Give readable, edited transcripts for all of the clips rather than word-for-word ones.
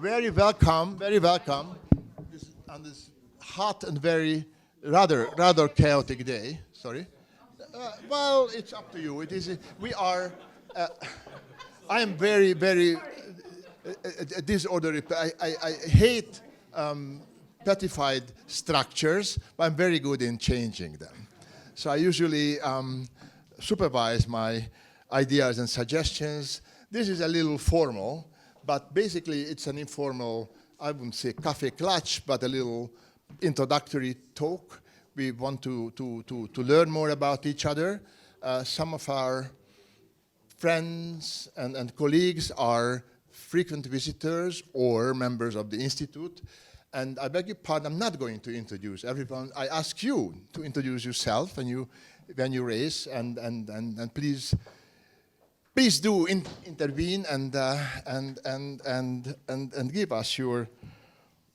very welcome, very welcome on this hot and very rather chaotic day. Sorry. Well, it's up to you. It is. We are. I am very disorderly. I hate petified structures, but I'm very good in changing them. So I usually supervise my ideas and suggestions. This is a little formal, but basically it's an informal, I wouldn't say cafe clutch, but a little introductory talk. We want to learn more about each other. Some of our friends and colleagues are frequent visitors or members of the Institute. And I beg your pardon, I'm not going to introduce everyone. I ask you to introduce yourself when you raise, and please do intervene and give us your,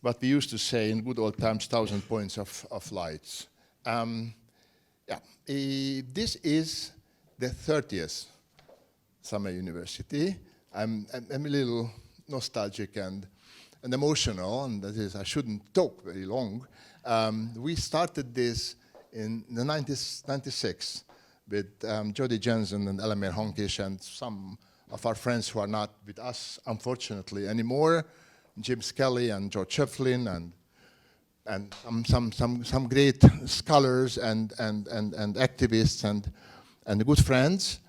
what we used to say in good old times, 1,000 points of lights. This is the 30th Summer University. I'm a little nostalgic and emotional, and that is, I shouldn't talk very long. We started this in the 96 with Jody Jensen and Elira Honkish and some of our friends who are not with us, unfortunately, anymore. Jim Skelly and George Shefflin and some great scholars and activists and good friends.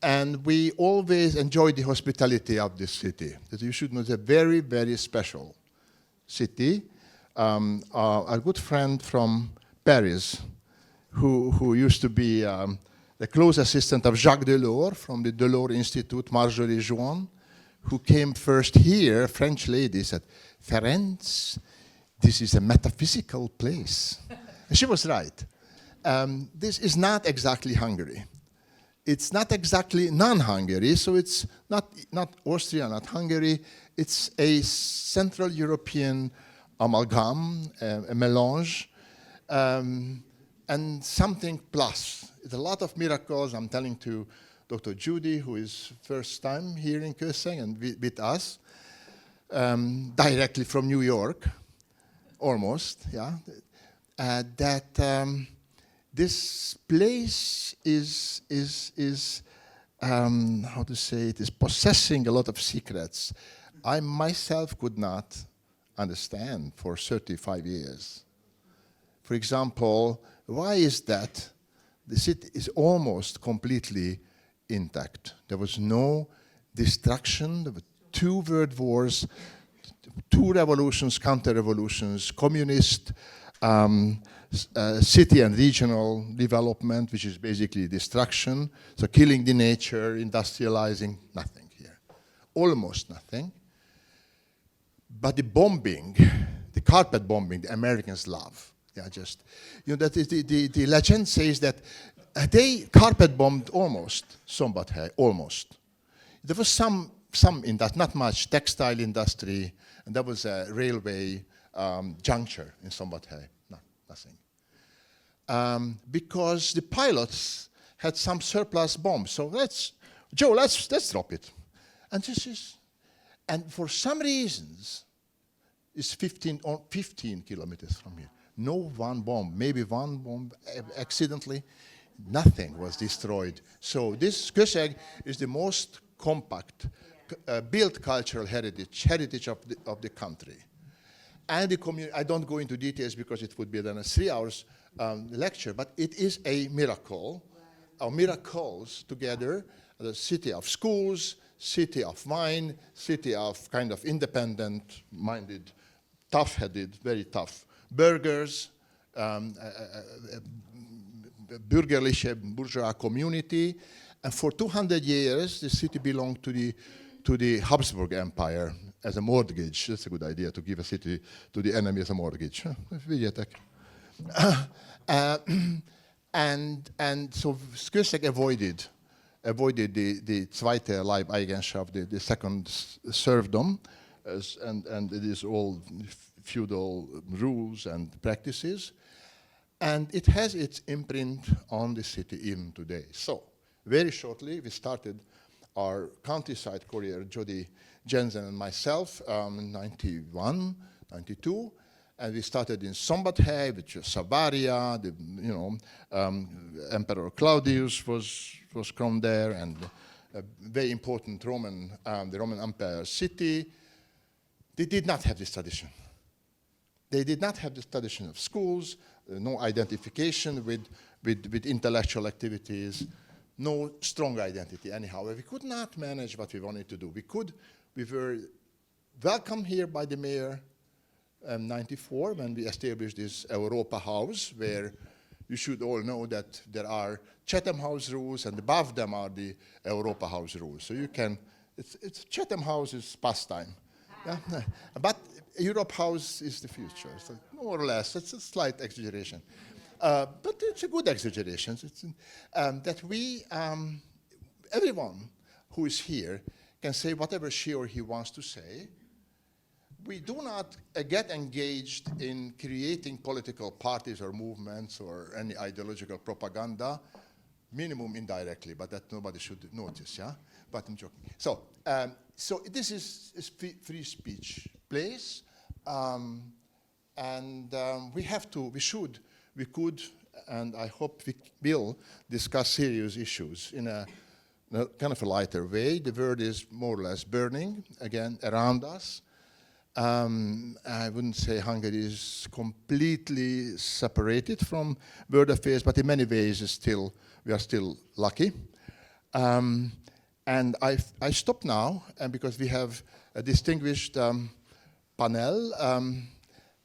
And we always enjoy the hospitality of this city. That you should know, it's a very, very special city. A good friend from Paris, who used to be the close assistant of Jacques Delors from the Delors Institute, Marjorie Jouan, who came first here, a French lady, said, "Ferenc, this is a metaphysical place." And she was right. This is not exactly Hungary. It's not exactly non-Hungary, so it's not Austria, not Hungary. It's a Central European amalgam, a melange, and something plus. It's a lot of miracles. I'm telling to Dr. Judy, who is first time here in Köszeng and with us, directly from New York, almost, yeah, that this place is how to say it, is possessing a lot of secrets I myself could not understand for 35 years. For example, why is that the city is almost completely intact? There was no destruction. There were 2 world wars, 2 revolutions, counter-revolutions, communist, city and regional development, which is basically destruction. So killing the nature, industrializing, nothing here. Almost nothing. But the bombing, the carpet bombing, the Americans love. Yeah, just, you know, that is the legend says that they carpet bombed almost Szombathely, almost. There was some in that, not much, textile industry, and there was a railway juncture in Szombathely. No, nothing. Because the pilots had some surplus bombs. So let's drop it. And this is, and for some reasons, it's 15 kilometers from here. No one bomb, maybe one bomb accidentally, nothing was destroyed. So this Köszeg is the most compact built cultural heritage of the country. And the community, I don't go into details because it would be then a 3 hours lecture, but it is a miracle, our miracles together, the city of schools, city of wine, city of kind of independent-minded, tough-headed, very tough burgers, bürgerliche bourgeois community, and for 200 years the city belonged to the Habsburg Empire as a mortgage. That's a good idea, to give a city to the enemy as a mortgage. And so Köszeg avoided the zweite Leibeigenschaft, the second serfdom, and it is all feudal rules and practices, and it has its imprint on the city even today. So, very shortly, we started our countryside courier, Jody Jensen, and myself in 91, 92. And we started in Szombathely, which is Savaria. Emperor Claudius was crowned there, and a very important Roman, the Roman Empire city. They did not have this tradition. They did not have this tradition of schools, no identification with intellectual activities, no strong identity anyhow. We could not manage what we wanted to do. We were welcomed here by the mayor in 94 when we established this Europa House, where you should all know that there are Chatham House rules, and above them are the Europa House rules. So you can, it's Chatham House is pastime. Yeah? But Europe House is the future, so more or less. It's a slight exaggeration. But it's a good exaggeration. It's, that we, everyone who is here can say whatever she or he wants to say. We do not get engaged in creating political parties or movements or any ideological propaganda, minimum indirectly, but that nobody should notice, yeah? But I'm joking. So, so this is free speech place, and we could, and I hope we will discuss serious issues in a kind of a lighter way. The world is more or less burning again around us. I wouldn't say Hungary is completely separated from world affairs, but in many ways we are still lucky. And I stop now, and because we have a distinguished panel,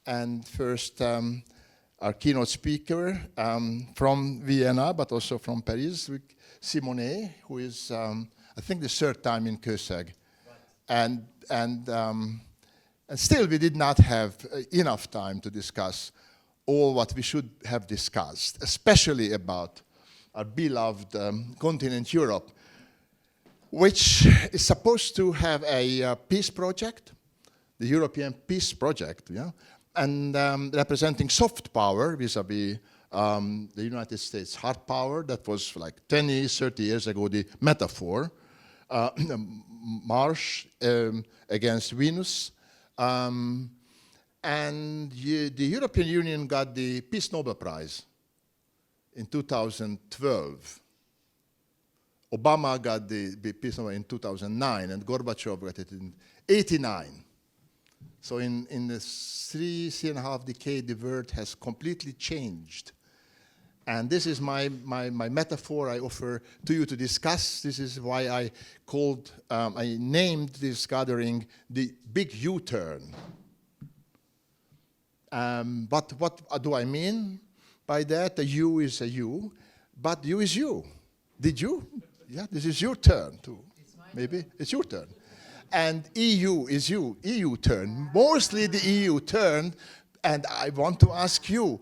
and first our keynote speaker from Vienna, but also from Paris, Simonet, who is, I think, the third time in Kőszeg. Right. And still, we did not have enough time to discuss all what we should have discussed, especially about our beloved continent, Europe, which is supposed to have a peace project, the European Peace Project, yeah, and representing soft power vis-a-vis the United States hard power. That was like 20, 30 years ago, the metaphor, Mars against Venus. And the European Union got the Peace Nobel Prize in 2012. Obama got the Peace Nobel in 2009, and Gorbachev got it in 89. So in the three and a half decade, the world has completely changed. And this is my metaphor I offer to you to discuss. This is why I named this gathering the Big U-turn. But what do I mean by that? A U is a U, but you is you. Did you? Yeah, this is your turn too. Maybe it's your turn. And EU is you, EU turn. Mostly the EU turn. And I want to ask you,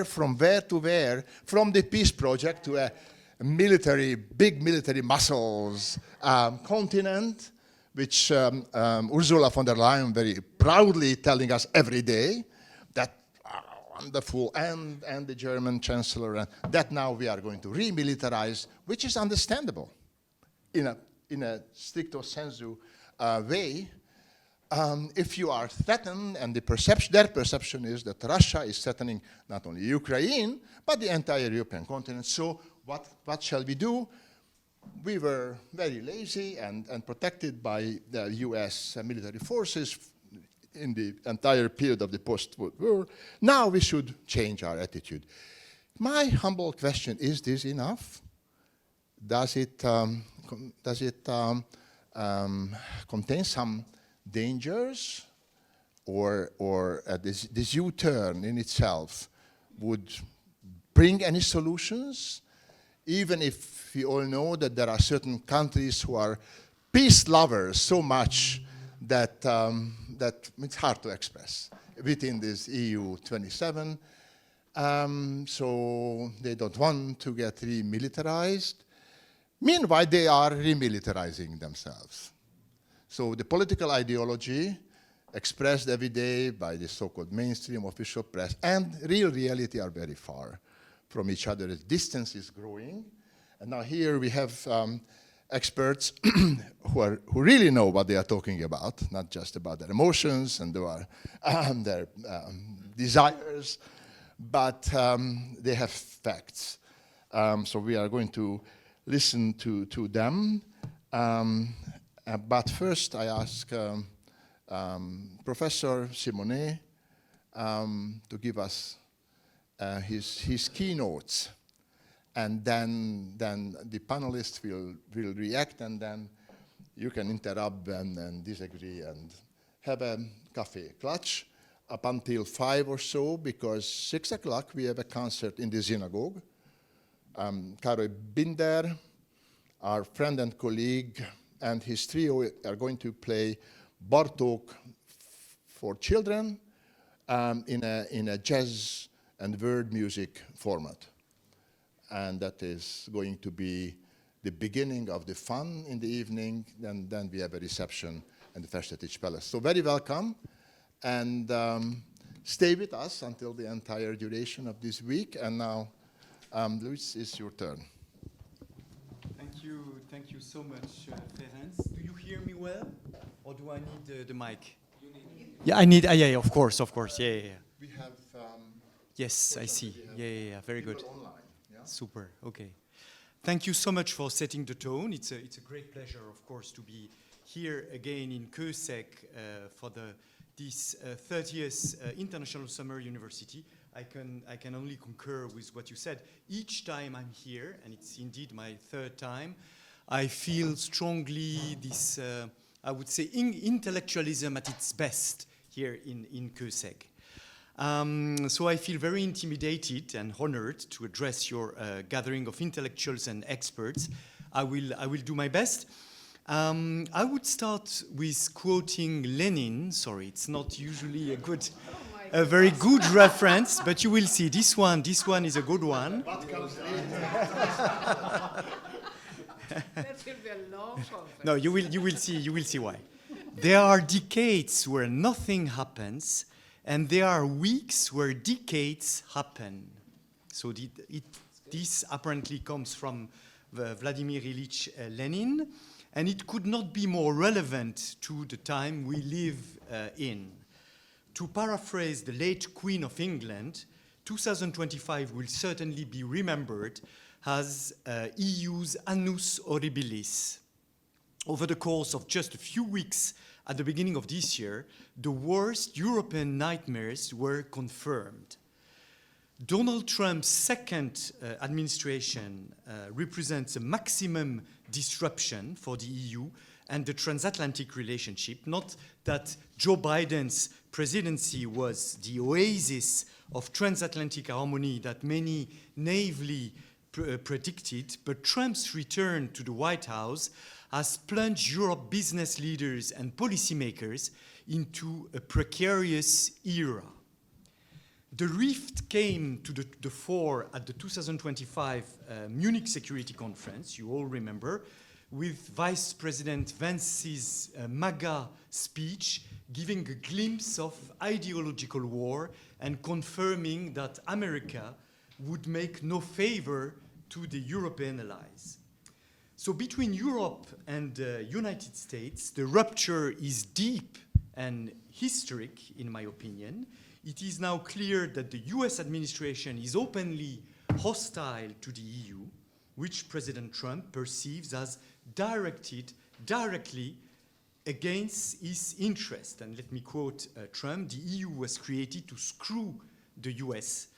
from where to where, from the peace project to a big military muscles continent, which Ursula von der Leyen very proudly telling us every day, that wonderful, and the German Chancellor, and that now we are going to remilitarize, which is understandable in a stricto sensu way. If you are threatened, and their perception is that Russia is threatening not only Ukraine, but the entire European continent. So what shall we do? We were very lazy and protected by the US military forces in the entire period of the post-war. Now we should change our attitude. My humble question, is this enough? Does it contain some dangers, or this U-turn in itself would bring any solutions, even if we all know that there are certain countries who are peace lovers so much that that it's hard to express within this EU 27. So they don't want to get remilitarized. Meanwhile, they are remilitarizing themselves. So the political ideology expressed every day by the so-called mainstream official press and real reality are very far from each other. The distance is growing. And now here we have experts who really know what they are talking about, not just about their emotions and their desires, but they have facts. So we are going to listen to them. But first I ask Professor Simonet to give us his keynotes. And then the panelists will react, and then you can interrupt and disagree and have a cafe clutch up until 5 or so, because 6 o'clock we have a concert in the synagogue. Karol Binder, our friend and colleague, and his trio are going to play Bartók for children in a jazz and world music format. And that is going to be the beginning of the fun in the evening. Then we have a reception in the Festetics Palace. So very welcome, and stay with us until the entire duration of this week. And now, Loïc, it's your turn. Thank you so much, Ferenc. Do you hear me well, or do I need the mic? You need. Yeah, I need. Yeah, of course, yeah. We have. Yes, I see. Yeah, very good. Online. Super. Okay. Thank you so much for setting the tone. It's a great pleasure, of course, to be here again in Kőszeg for this 30th International Summer University. I can only concur with what you said. Each time I'm here, and it's indeed my 3rd time, I feel strongly this, I would say, intellectualism at its best here in Kőszeg. So I feel very intimidated and honored to address your gathering of intellectuals and experts. I will do my best. I would start with quoting Lenin. Sorry, it's not usually a very good reference, but you will see this one is a good one. What comes That will be a long conference. No, you will see why. There are decades where nothing happens, and there are weeks where decades happen. So this apparently comes from Vladimir Ilyich Lenin, and it could not be more relevant to the time we live in. To paraphrase the late Queen of England, 2025 will certainly be remembered as EU's annus horribilis. Over the course of just a few weeks at the beginning of this year, the worst European nightmares were confirmed. Donald Trump's 2nd administration represents a maximum disruption for the EU and the transatlantic relationship. Not that Joe Biden's presidency was the oasis of transatlantic harmony that many naively predicted, but Trump's return to the White House has plunged Europe business leaders and policymakers into a precarious era. The rift came to the fore at the 2025 Munich Security Conference, you all remember, with Vice President Vance's MAGA speech giving a glimpse of ideological war and confirming that America would make no favor to the European allies. So between Europe and the United States, the rupture is deep and historic, in my opinion. It is now clear that the US administration is openly hostile to the EU, which President Trump perceives as directly against his interest. And let me quote Trump, "The EU was created to screw the US,"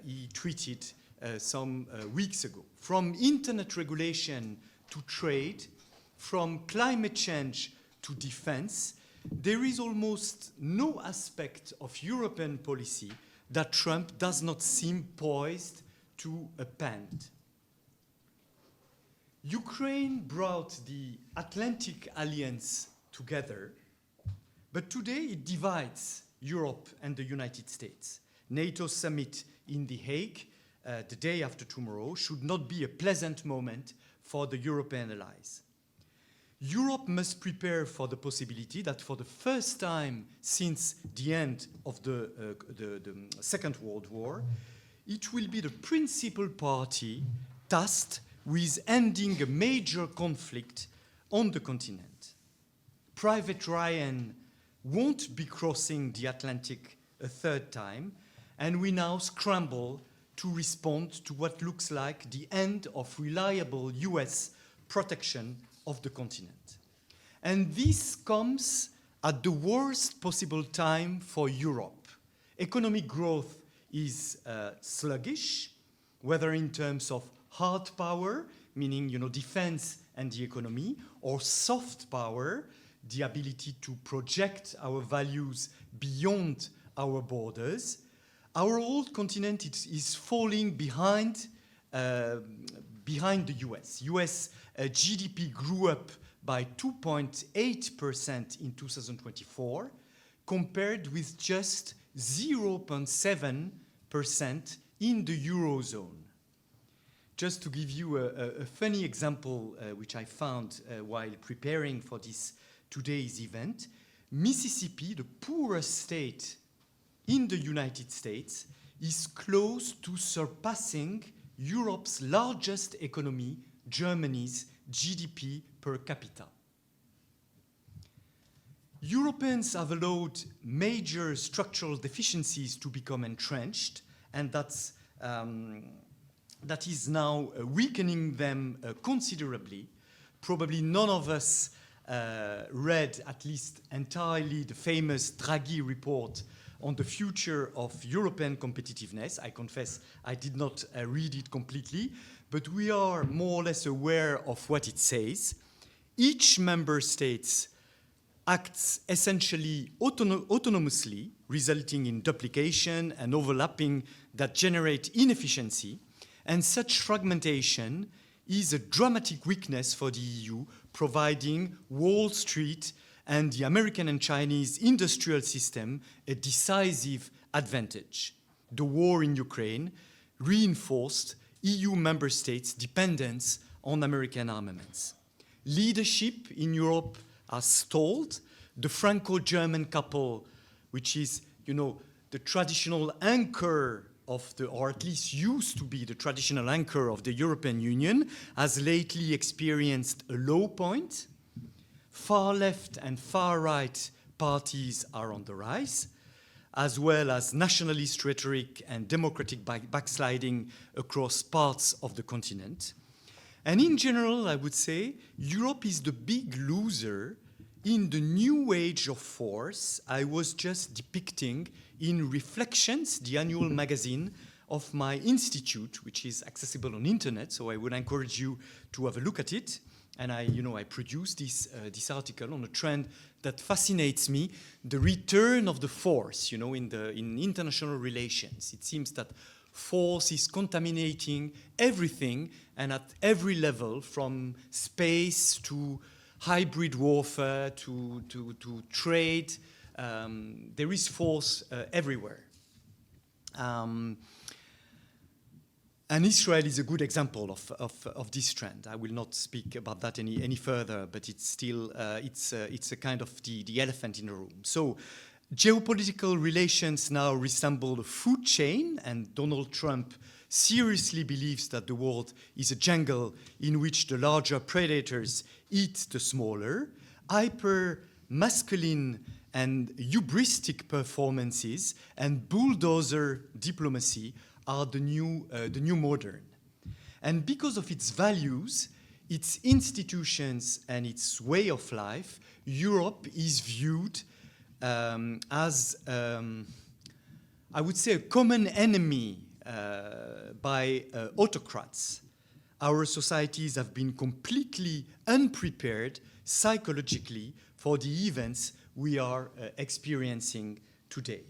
he tweeted some weeks ago. From internet regulation to trade, from climate change to defense, there is almost no aspect of European policy that Trump does not seem poised to append. Ukraine brought the Atlantic Alliance together, but today it divides Europe and the United States. NATO summit in The Hague, the day after tomorrow, should not be a pleasant moment for the European allies. Europe must prepare for the possibility that for the first time since the end of the Second World War, it will be the principal party tasked with ending a major conflict on the continent. Private Ryan won't be crossing the Atlantic a third time, and we now scramble to respond to what looks like the end of reliable US protection of the continent. And this comes at the worst possible time for Europe. Economic growth is sluggish, whether in terms of hard power, meaning defense and the economy, or soft power, the ability to project our values beyond our borders. Our old continent is falling behind the US. US GDP grew up by 2.8% in 2024, compared with just 0.7% in the Eurozone. Just to give you a funny example, which I found while preparing for this today's event, Mississippi, the poorest state in the United States, is close to surpassing Europe's largest economy, Germany's GDP per capita. Europeans have allowed major structural deficiencies to become entrenched, and that is now weakening them considerably. Probably none of us read, at least entirely, the famous Draghi report on the future of European competitiveness. I confess I did not read it completely, but we are more or less aware of what it says. Each member state acts essentially autonomously, resulting in duplication and overlapping that generate inefficiency, and such fragmentation is a dramatic weakness for the EU, providing Wall Street and the American and Chinese industrial system a decisive advantage. The war in Ukraine reinforced EU member states' dependence on American armaments. Leadership in Europe has stalled. The Franco-German couple, which is, the traditional anchor of or at least used to be the traditional anchor of the European Union, has lately experienced a low point. Far left and far right parties are on the rise, as well as nationalist rhetoric and democratic backsliding across parts of the continent. And in general, I would say, Europe is the big loser in the new age of force I was just depicting in Reflections, the annual magazine of my institute, which is accessible on internet, so I would encourage you to have a look at it. And I produced this article on a trend that fascinates me, the return of the force, in international relations. It seems that force is contaminating everything and at every level, from space to hybrid warfare to trade. There is force everywhere. And Israel is a good example of this trend. I will not speak about that any further, but it's still it's a kind of the elephant in the room. So geopolitical relations now resemble a food chain, and Donald Trump seriously believes that the world is a jungle in which the larger predators eat the smaller. Hyper-masculine and hubristic performances and bulldozer diplomacy are the new modern. And because of its values, its institutions, and its way of life, Europe is viewed as, I would say, a common enemy by autocrats. Our societies have been completely unprepared psychologically for the events we are experiencing today.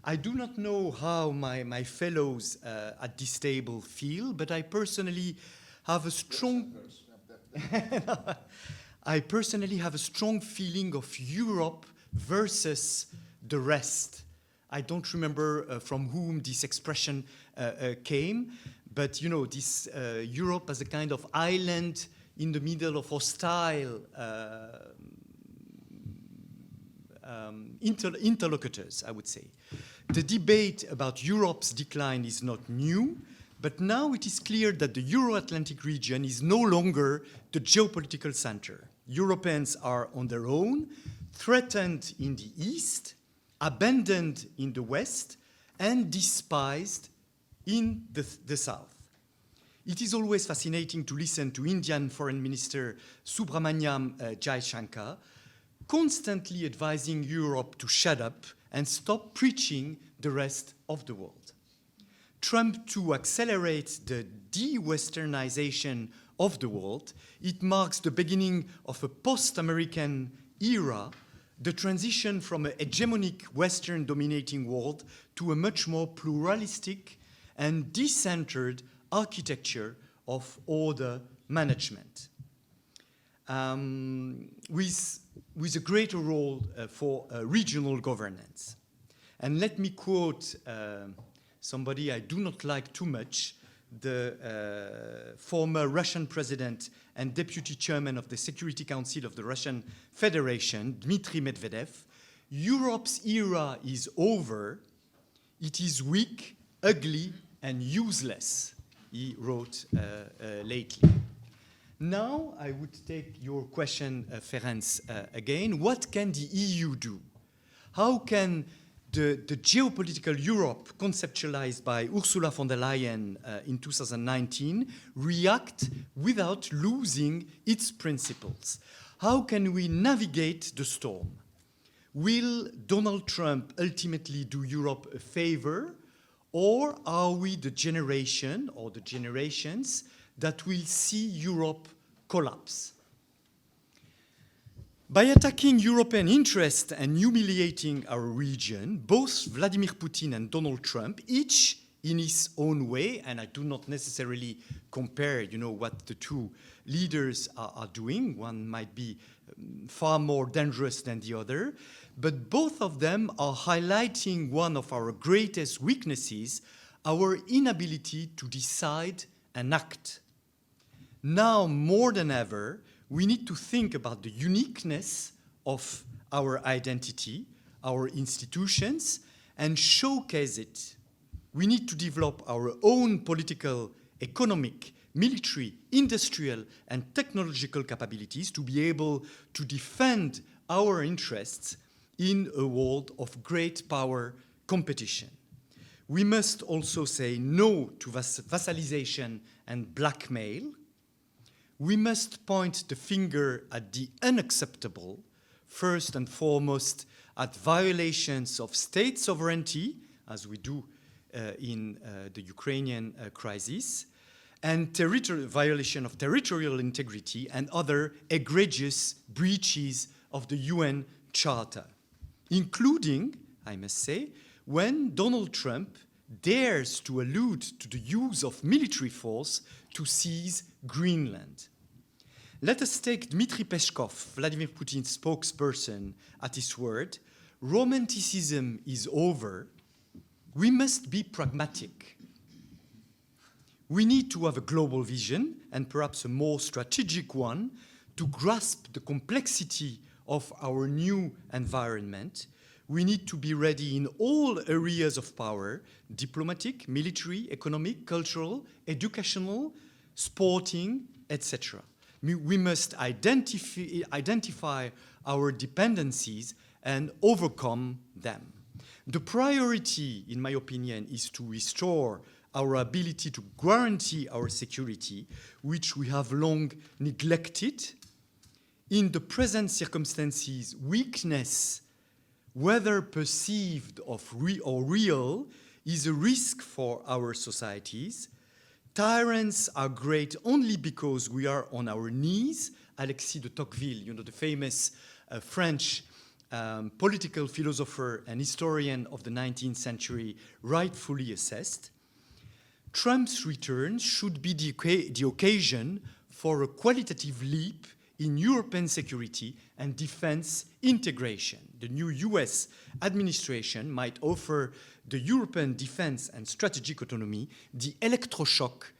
I do not know how my fellows at this table feel, but I personally have a strong feeling of Europe versus the rest. I don't remember from whom this expression came, but this Europe as a kind of island in the middle of hostile interlocutors, I would say. The debate about Europe's decline is not new, But now it is clear that the Euro-Atlantic region is no longer the geopolitical center. Europeans are on their own, threatened in the East, abandoned in the West, and despised in the South. It is always fascinating to listen to Indian Foreign Minister Subramaniam Jaishankar constantly advising Europe to shut up and stop preaching the rest of the world. Trump, to accelerate the de-Westernization of the world, it marks the beginning of a post-American era, the transition from a hegemonic Western-dominating world to a much more pluralistic and decentered architecture of order management, with a greater role for regional governance. And let me quote somebody I do not like too much, the former Russian president and deputy chairman of the Security Council of the Russian Federation, Dmitry Medvedev. Europe's era is over. It is weak, ugly, and useless, he wrote lately. Now I would take your question, Ferenc, again. What can the EU do? How can the geopolitical Europe conceptualized by Ursula von der Leyen in 2019 react without losing its principles? How can we navigate the storm? Will Donald Trump ultimately do Europe a favor, or are we the generation or the generations that will see Europe collapse? By attacking European interests and humiliating our region, both Vladimir Putin and Donald Trump, each in his own way, and I do not necessarily compare, what the two leaders are doing. One might be far more dangerous than the other, but both of them are highlighting one of our greatest weaknesses, our inability to decide and act. Now more than ever, we need to think about the uniqueness of our identity, our institutions, and showcase it. We need to develop our own political, economic, military, industrial, and technological capabilities to be able to defend our interests in a world of great power competition. We must also say no to vassalization and blackmail. We must point the finger at the unacceptable, first and foremost at violations of state sovereignty, as we do in the Ukrainian crisis, and violation of territorial integrity and other egregious breaches of the UN Charter, including, I must say, when Donald Trump dares to allude to the use of military force to seize Greenland. Let us take Dmitry Peskov, Vladimir Putin's spokesperson, at his word. Romanticism is over. We must be pragmatic. We need to have a global vision, and perhaps a more strategic one, to grasp the complexity of our new environment. We need to be ready in all areas of power: diplomatic, military, economic, cultural, educational, sporting, etc. We must identify our dependencies and overcome them. The priority, in my opinion, is to restore our ability to guarantee our security, which we have long neglected. In the present circumstances, weakness, whether perceived or real, is a risk for our societies. Tyrants are great only because we are on our knees. Alexis de Tocqueville, the famous French political philosopher and historian of the 19th century, rightfully assessed. Trump's return should be the occasion for a qualitative leap in European security and defense integration. The new US administration might offer the European defense and strategic autonomy the electroshock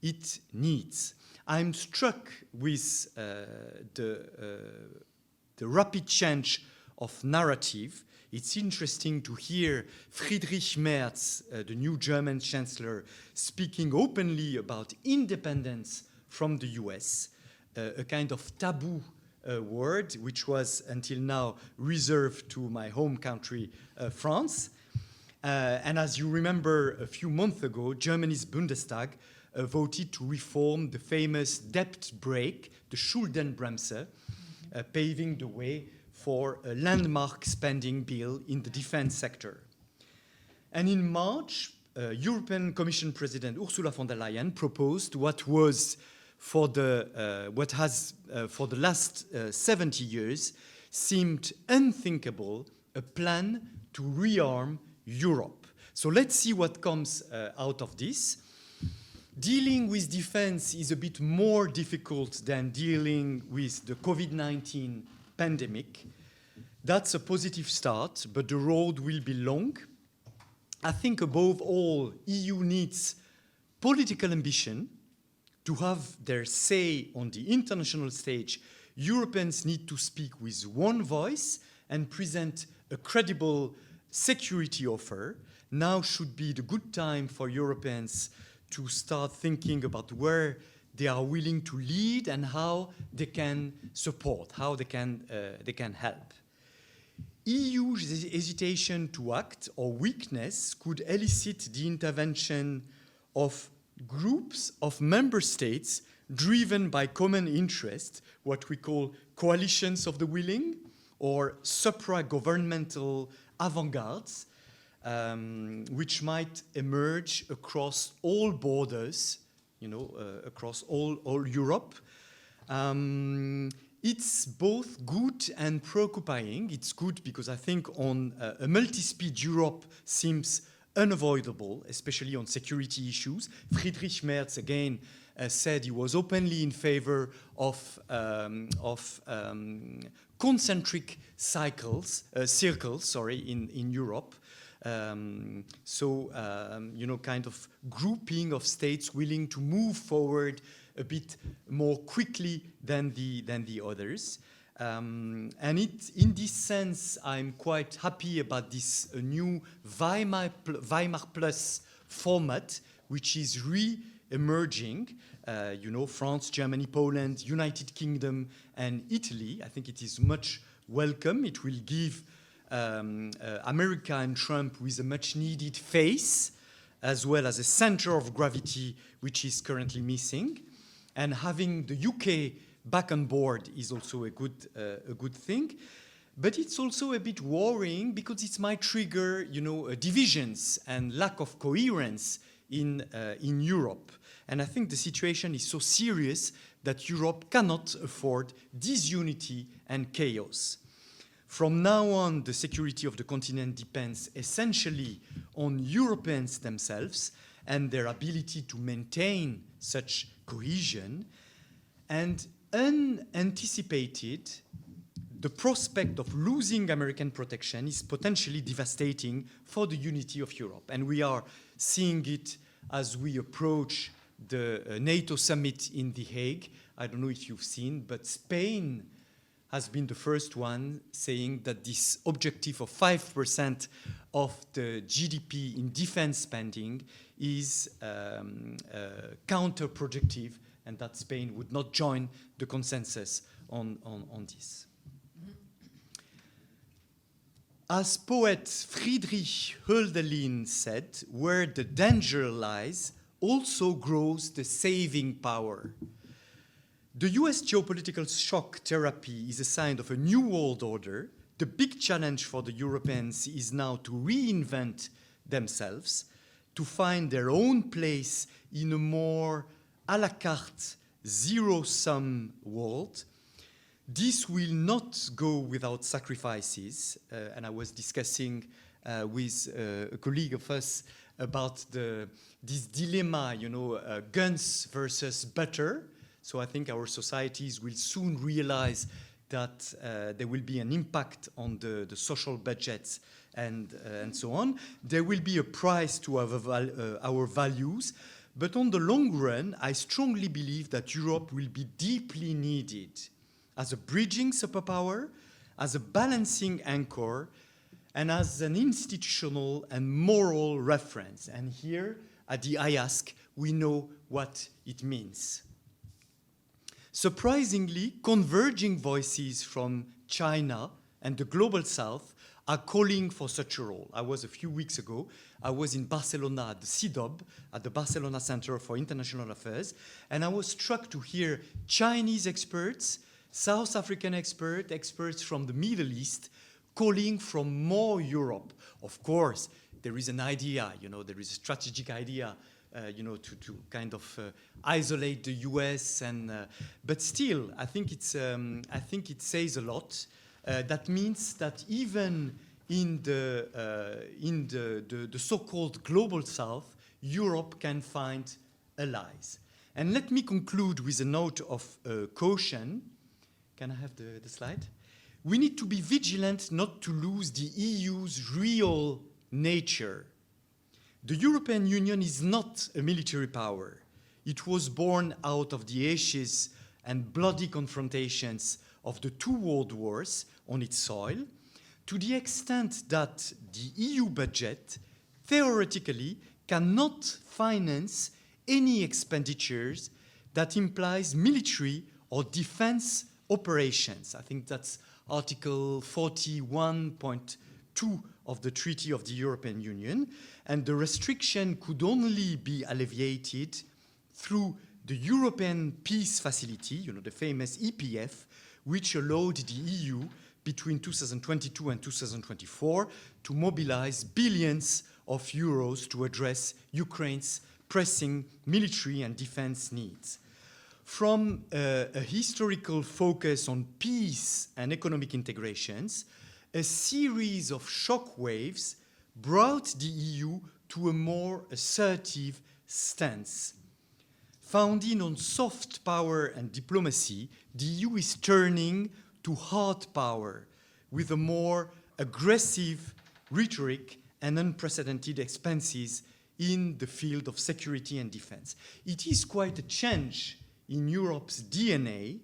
it needs. I'm struck with the rapid change of narrative. It's interesting to hear Friedrich Merz, the new German chancellor, speaking openly about independence from the US, a kind of taboo word, which was until now reserved to my home country, France. And as you remember, a few months ago, Germany's Bundestag voted to reform the famous debt brake, the Schuldenbremse, paving the way for a landmark spending bill in the defense sector. And in March, European Commission President Ursula von der Leyen proposed what was for the last 70 years seemed unthinkable, a plan to rearm Europe. So let's see what comes out of this. Dealing with defense is a bit more difficult than dealing with the COVID-19 pandemic. That's a positive start, but the road will be long. I think above all, EU needs political ambition to have their say on the international stage. Europeans need to speak with one voice and present a credible security offer. Now should be the good time for Europeans to start thinking about where they are willing to lead and how they can support, how they can help. EU's hesitation to act or weakness could elicit the intervention of groups of member states driven by common interest, what we call coalitions of the willing, or supra-governmental avant-gardes, which might emerge across all borders, across all Europe. It's both good and preoccupying. It's good because I think on a multi-speed Europe seems unavoidable, especially on security issues. Friedrich Merz, again, said he was openly in favor of concentric circles, in Europe. Kind of grouping of states willing to move forward a bit more quickly than the others. And in this sense, I'm quite happy about this new Weimar Plus format, which is re-emerging. France, Germany, Poland, United Kingdom, and Italy. I think it is much welcome. It will give America and Trump with a much needed face, as well as a center of gravity, which is currently missing. And having the UK back on board is also a good thing. But it's also a bit worrying because it might trigger, divisions and lack of coherence in Europe. And I think the situation is so serious that Europe cannot afford disunity and chaos. From now on, the security of the continent depends essentially on Europeans themselves and their ability to maintain such cohesion. And unanticipated, the prospect of losing American protection is potentially devastating for the unity of Europe. And we are seeing it as we approach the NATO summit in The Hague. I don't know if you've seen, but Spain has been the first one saying that this objective of 5% of the GDP in defense spending is counterproductive, and that Spain would not join the consensus on this. As poet Friedrich Hölderlin said, where the danger lies, also grows the saving power. The US geopolitical shock therapy is a sign of a new world order. The big challenge for the Europeans is now to reinvent themselves, to find their own place in a more à la carte, zero-sum world. This will not go without sacrifices, and I was discussing with a colleague of us about this dilemma, guns versus butter. So I think our societies will soon realize that there will be an impact on the social budgets and so on. There will be a price to our values. But on the long run, I strongly believe that Europe will be deeply needed as a bridging superpower, as a balancing anchor and as an institutional and moral reference. And here at the iASK, we know what it means. Surprisingly, converging voices from China and the global south are calling for such a role. A few weeks ago, I was in Barcelona at the CIDOB, at the Barcelona Center for International Affairs, and I was struck to hear Chinese experts, South African experts from the Middle East, calling for more Europe. Of course, there is an idea, there is a strategic idea, to kind of isolate the US, but still, I think it says a lot. That means that even in the so-called global south, Europe can find allies. And let me conclude with a note of caution. Can I have the slide? We need to be vigilant not to lose the EU's real nature. The European Union is not a military power. It was born out of the ashes and bloody confrontations of the two world wars on its soil, to the extent that the EU budget theoretically cannot finance any expenditures that implies military or defense operations. I think that's Article 41.2 of the Treaty of the European Union, and the restriction could only be alleviated through the European Peace Facility, the famous EPF, which allowed the EU between 2022 and 2024 to mobilize billions of euros to address Ukraine's pressing military and defense needs. From a historical focus on peace and economic integrations, a series of shockwaves brought the EU to a more assertive stance. Founded on soft power and diplomacy, the EU is turning to hard power with a more aggressive rhetoric and unprecedented expenses in the field of security and defense. It is quite a change in Europe's DNA.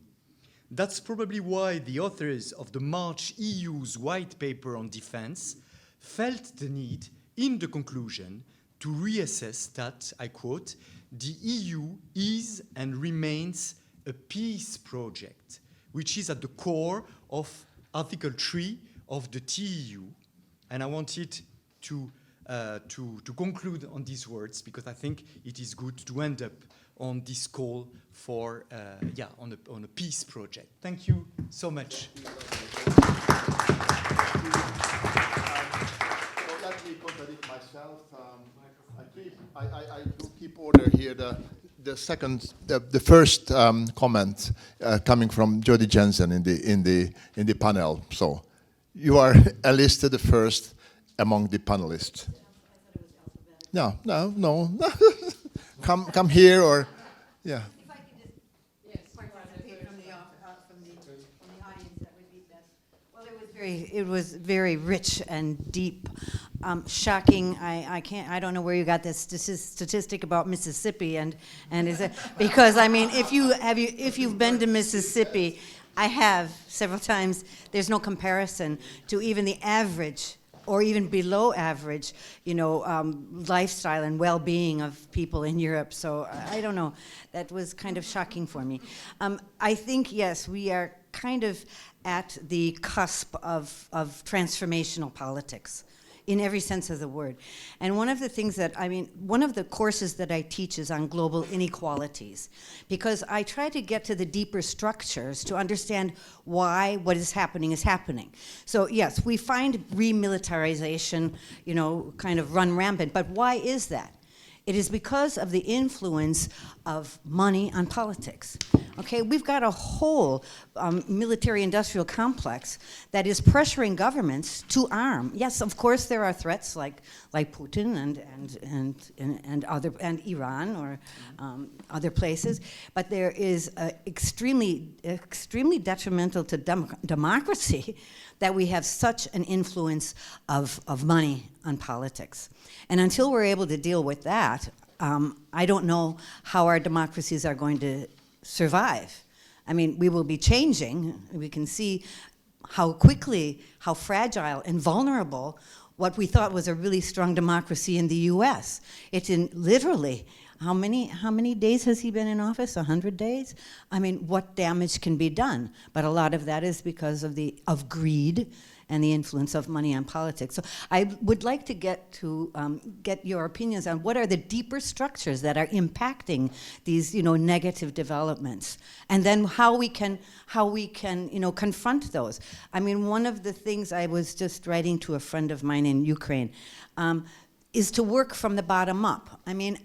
That's probably why the authors of the March EU's white paper on defense felt the need in the conclusion to reassess that, I quote, the EU is and remains a peace project, which is at the core of Article 3 of the TEU. And I wanted to conclude on these words because I think it is good to end up on this call for, on a peace project. Thank you so much. Let me contradict myself. I do keep order here. The first comment coming from Jody Jensen in the panel. So you are enlisted the first among the panelists. No. come here or yeah. If I could just participate from the audience, that would be best. Well, it was very rich and deep, shocking. I don't know where you got this statistic about Mississippi and is it because I mean if you've been to Mississippi, I have several times. There's no comparison to even the average or even below average, lifestyle and well-being of people in Europe. So I don't know. That was kind of shocking for me. I think, yes, we are kind of at the cusp of transformational politics in every sense of the word. And one of the things one of the courses that I teach is on global inequalities, because I try to get to the deeper structures to understand why what is happening is happening. So yes, we find remilitarization, kind of run rampant, but why is that? It is because of the influence of money on politics. Okay, we've got a whole military-industrial complex that is pressuring governments to arm. Yes, of course, there are threats like Putin and Iran or other places, but there is extremely detrimental to democracy that we have such an influence of money on politics. And until we're able to deal with that, I don't know how our democracies are going to survive. I mean, we will be changing. We can see how quickly, how fragile and vulnerable what we thought was a really strong democracy in the U.S. It's in literally, how many days has he been in office? 100 days? I mean, what damage can be done? But a lot of that is because of greed and the influence of money on politics. So I would like to get your opinions on what are the deeper structures that are impacting these, negative developments, and then how we can, confront those. I mean, one of the things I was just writing to a friend of mine in Ukraine is to work from the bottom up. I mean,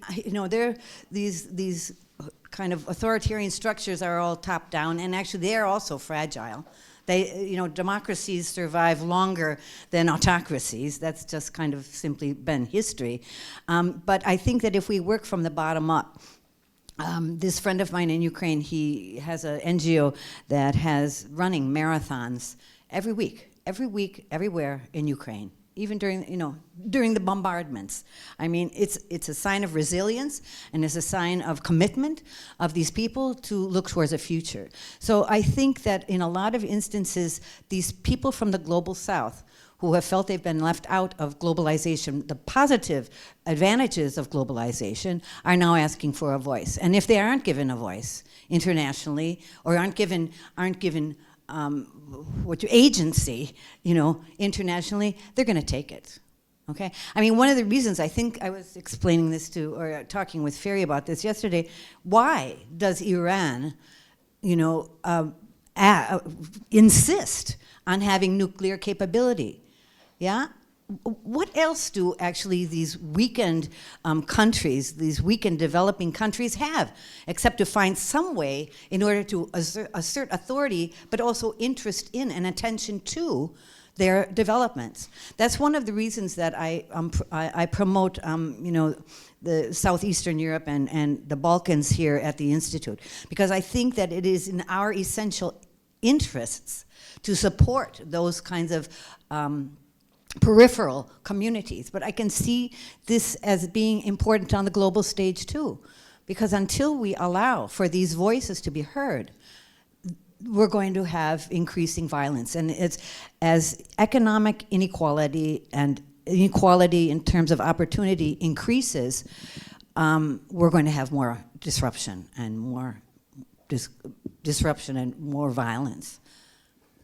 these kind of authoritarian structures are all top down, and actually they are also fragile. Democracies survive longer than autocracies. That's just kind of simply been history. But I think that if we work from the bottom up, this friend of mine in Ukraine, he has an NGO that has running marathons every week, everywhere in Ukraine, even during the bombardments. I mean, it's a sign of resilience, and it's a sign of commitment of these people to look towards a future. So I think that in a lot of instances, these people from the global south who have felt they've been left out of globalization, the positive advantages of globalization, are now asking for a voice. And if they aren't given a voice internationally, or aren't given agency, internationally, they're going to take it. Okay? I mean, one of the reasons, I think I was explaining this or talking with Ferry about this yesterday, why does Iran, insist on having nuclear capability? Yeah? What else do actually these weakened countries, these weakened developing countries have, except to find some way in order to assert authority, but also interest in and attention to their developments? That's one of the reasons that I promote, the Southeastern Europe and the Balkans here at the Institute, because I think that it is in our essential interests to support those kinds of peripheral communities. But I can see this as being important on the global stage too, because until we allow for these voices to be heard, we're going to have increasing violence. And it's as economic inequality and inequality in terms of opportunity increases, we're going to have more disruption and more violence.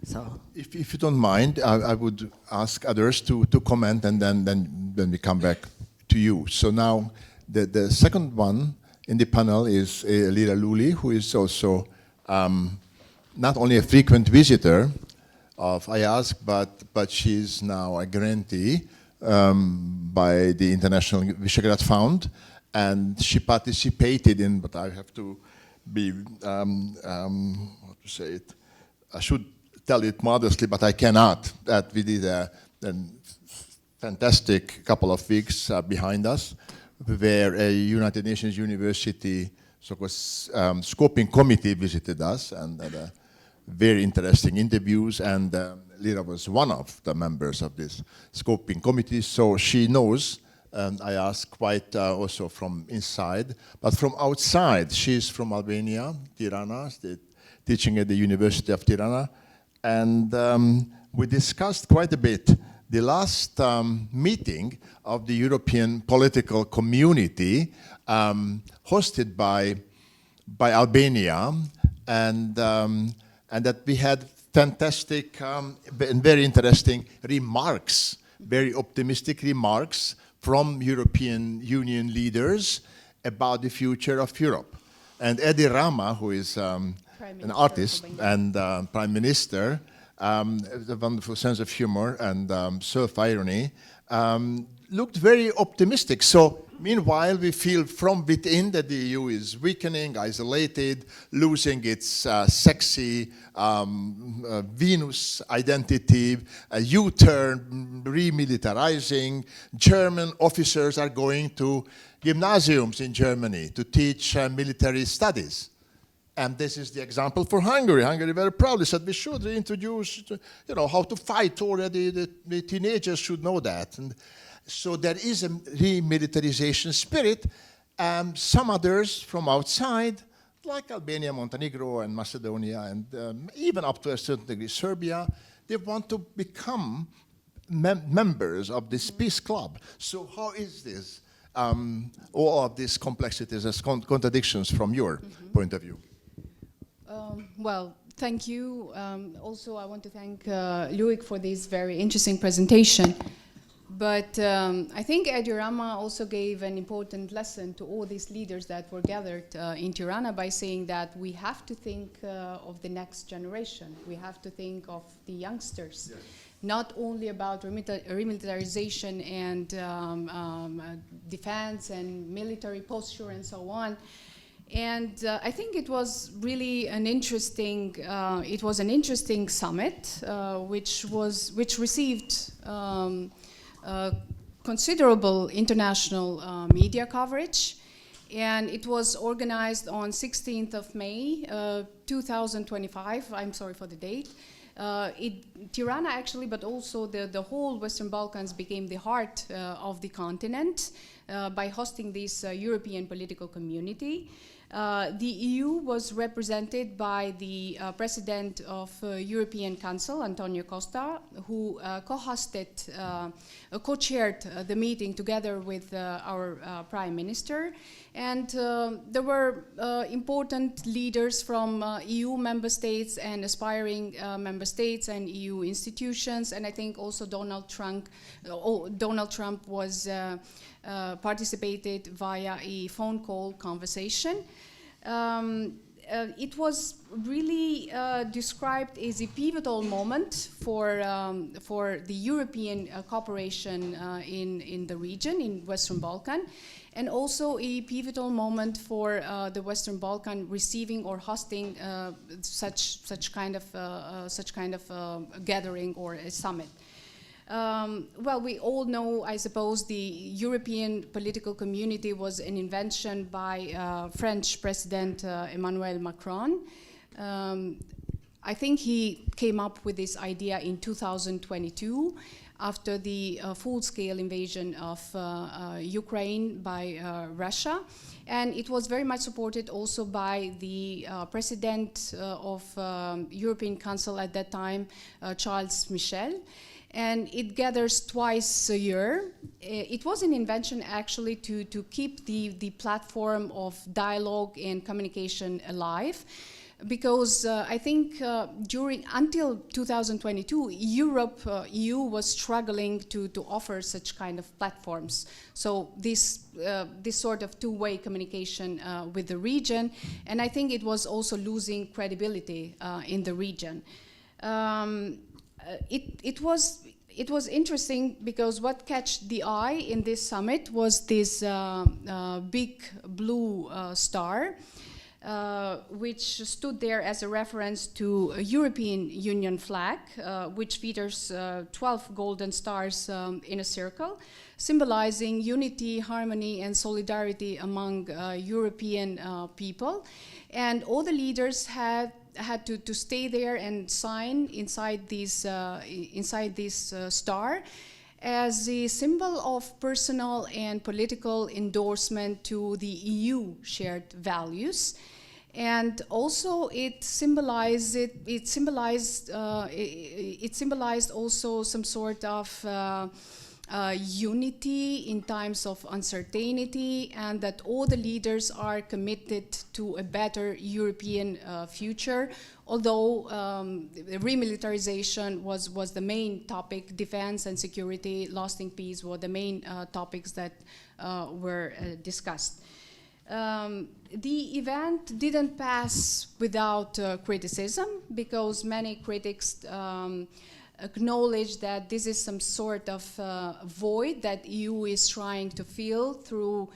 So, if you don't mind, I would ask others to comment, and then we come back to you. So now, the second one in the panel is Elira Luli, who is also not only a frequent visitor of iASK, but she's now a grantee by the International Visegrad Fund, and she participated in, but I have to be, how to say it, I should tell it modestly, but I cannot, that we did a fantastic couple of weeks behind us, where a United Nations University so-called scoping committee visited us and had very interesting interviews, and Lira was one of the members of this scoping committee, so she knows, and I asked quite also from inside, but from outside. She's from Albania, Tirana, teaching at the University of Tirana, and we discussed quite a bit the last meeting of the European political community hosted by Albania, and that we had fantastic and very interesting remarks, very optimistic remarks from European Union leaders about the future of Europe. And Edi Rama, who is an artist and Prime Minister, with a wonderful sense of humor and self-irony, looked very optimistic. So meanwhile, we feel from within that the EU is weakening, isolated, losing its sexy Venus identity, a U-turn, remilitarizing. German officers are going to gymnasiums in Germany to teach military studies. And this is the example for Hungary. Hungary very proudly said we should reintroduce, how to fight already. The teenagers should know that. And so there is a remilitarization spirit. Some others from outside, like Albania, Montenegro, and Macedonia, and even up to a certain degree Serbia, they want to become members of this peace club. So how is this, all of these complexities as contradictions from your point of view? Well, thank you. Also, I want to thank Loïc for this very interesting presentation. But I think Edi Rama also gave an important lesson to all these leaders that were gathered in Tirana by saying that we have to think of the next generation. We have to think of the youngsters. Yes. Not only about remilitarization and defense and military posture and so on. And I think it was really an interesting. It was an interesting summit, which received considerable international media coverage, and it was organized on 16th of May, 2025. I'm sorry for the date. Tirana actually, but also the whole Western Balkans became the heart of the continent by hosting this European political community. The EU was represented by the President of European Council, Antonio Costa, who co-chaired the meeting together with our Prime Minister. And there were important leaders from EU member states and aspiring member states and EU institutions. And I think also Donald Trump was participated via a phone call conversation. It was really described as a pivotal moment for the European cooperation in the region, in Western Balkan, and also a pivotal moment for the Western Balkan receiving or hosting such kind of gathering or a summit. Well, we all know, I suppose, the European political community was an invention by French President Emmanuel Macron. I think he came up with this idea in 2022 after the full-scale invasion of Ukraine by Russia. And it was very much supported also by the President of European Council at that time, Charles Michel. And it gathers twice a year. It was an invention actually to keep the platform of dialogue and communication alive, because I think until 2022, EU was struggling to offer such kind of platforms. So this sort of two-way communication with the region, and I think it was also losing credibility in the region. It was interesting because what caught the eye in this summit was this big blue star, which stood there as a reference to a European Union flag, which features 12 golden stars in a circle, symbolizing unity, harmony, and solidarity among European people. And all the leaders had to stay there and sign inside this star as a symbol of personal and political endorsement to the EU shared values. And also it symbolized also some sort of unity in times of uncertainty, and that all the leaders are committed to a better European future, although remilitarization was the main topic. Defense and security, lasting peace were the main topics that were discussed. The event didn't pass without criticism, because many critics acknowledge that this is some sort of void that EU is trying to fill through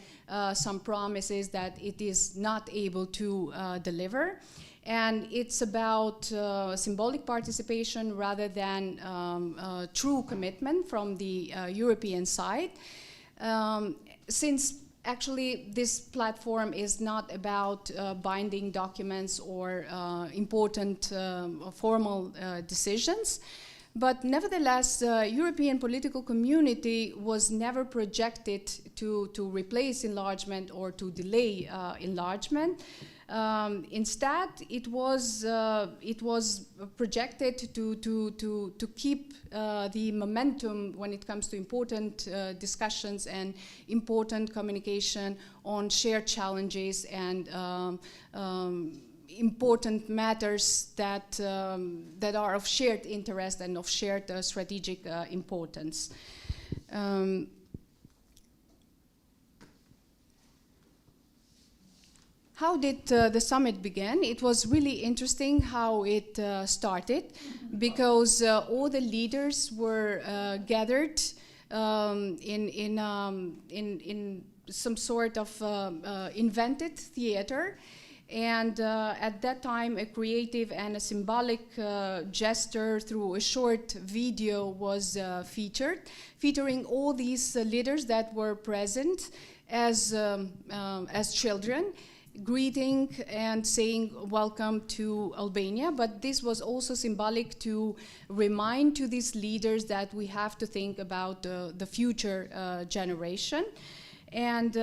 some promises that it is not able to deliver. And it's about symbolic participation rather than true commitment from the European side. Since actually this platform is not about binding documents or important formal decisions, but nevertheless, European political community was never projected to replace enlargement or to delay enlargement. Instead, it was projected to keep the momentum when it comes to important discussions and important communication on shared challenges and important matters that are of shared interest and of shared strategic importance. How did the summit begin? It was really interesting how it started, because all the leaders were gathered in some sort of invented theater. And at that time, a creative and a symbolic gesture through a short video was featuring all these leaders that were present as children, greeting and saying welcome to Albania. But this was also symbolic to remind to these leaders that we have to think about the future generation. And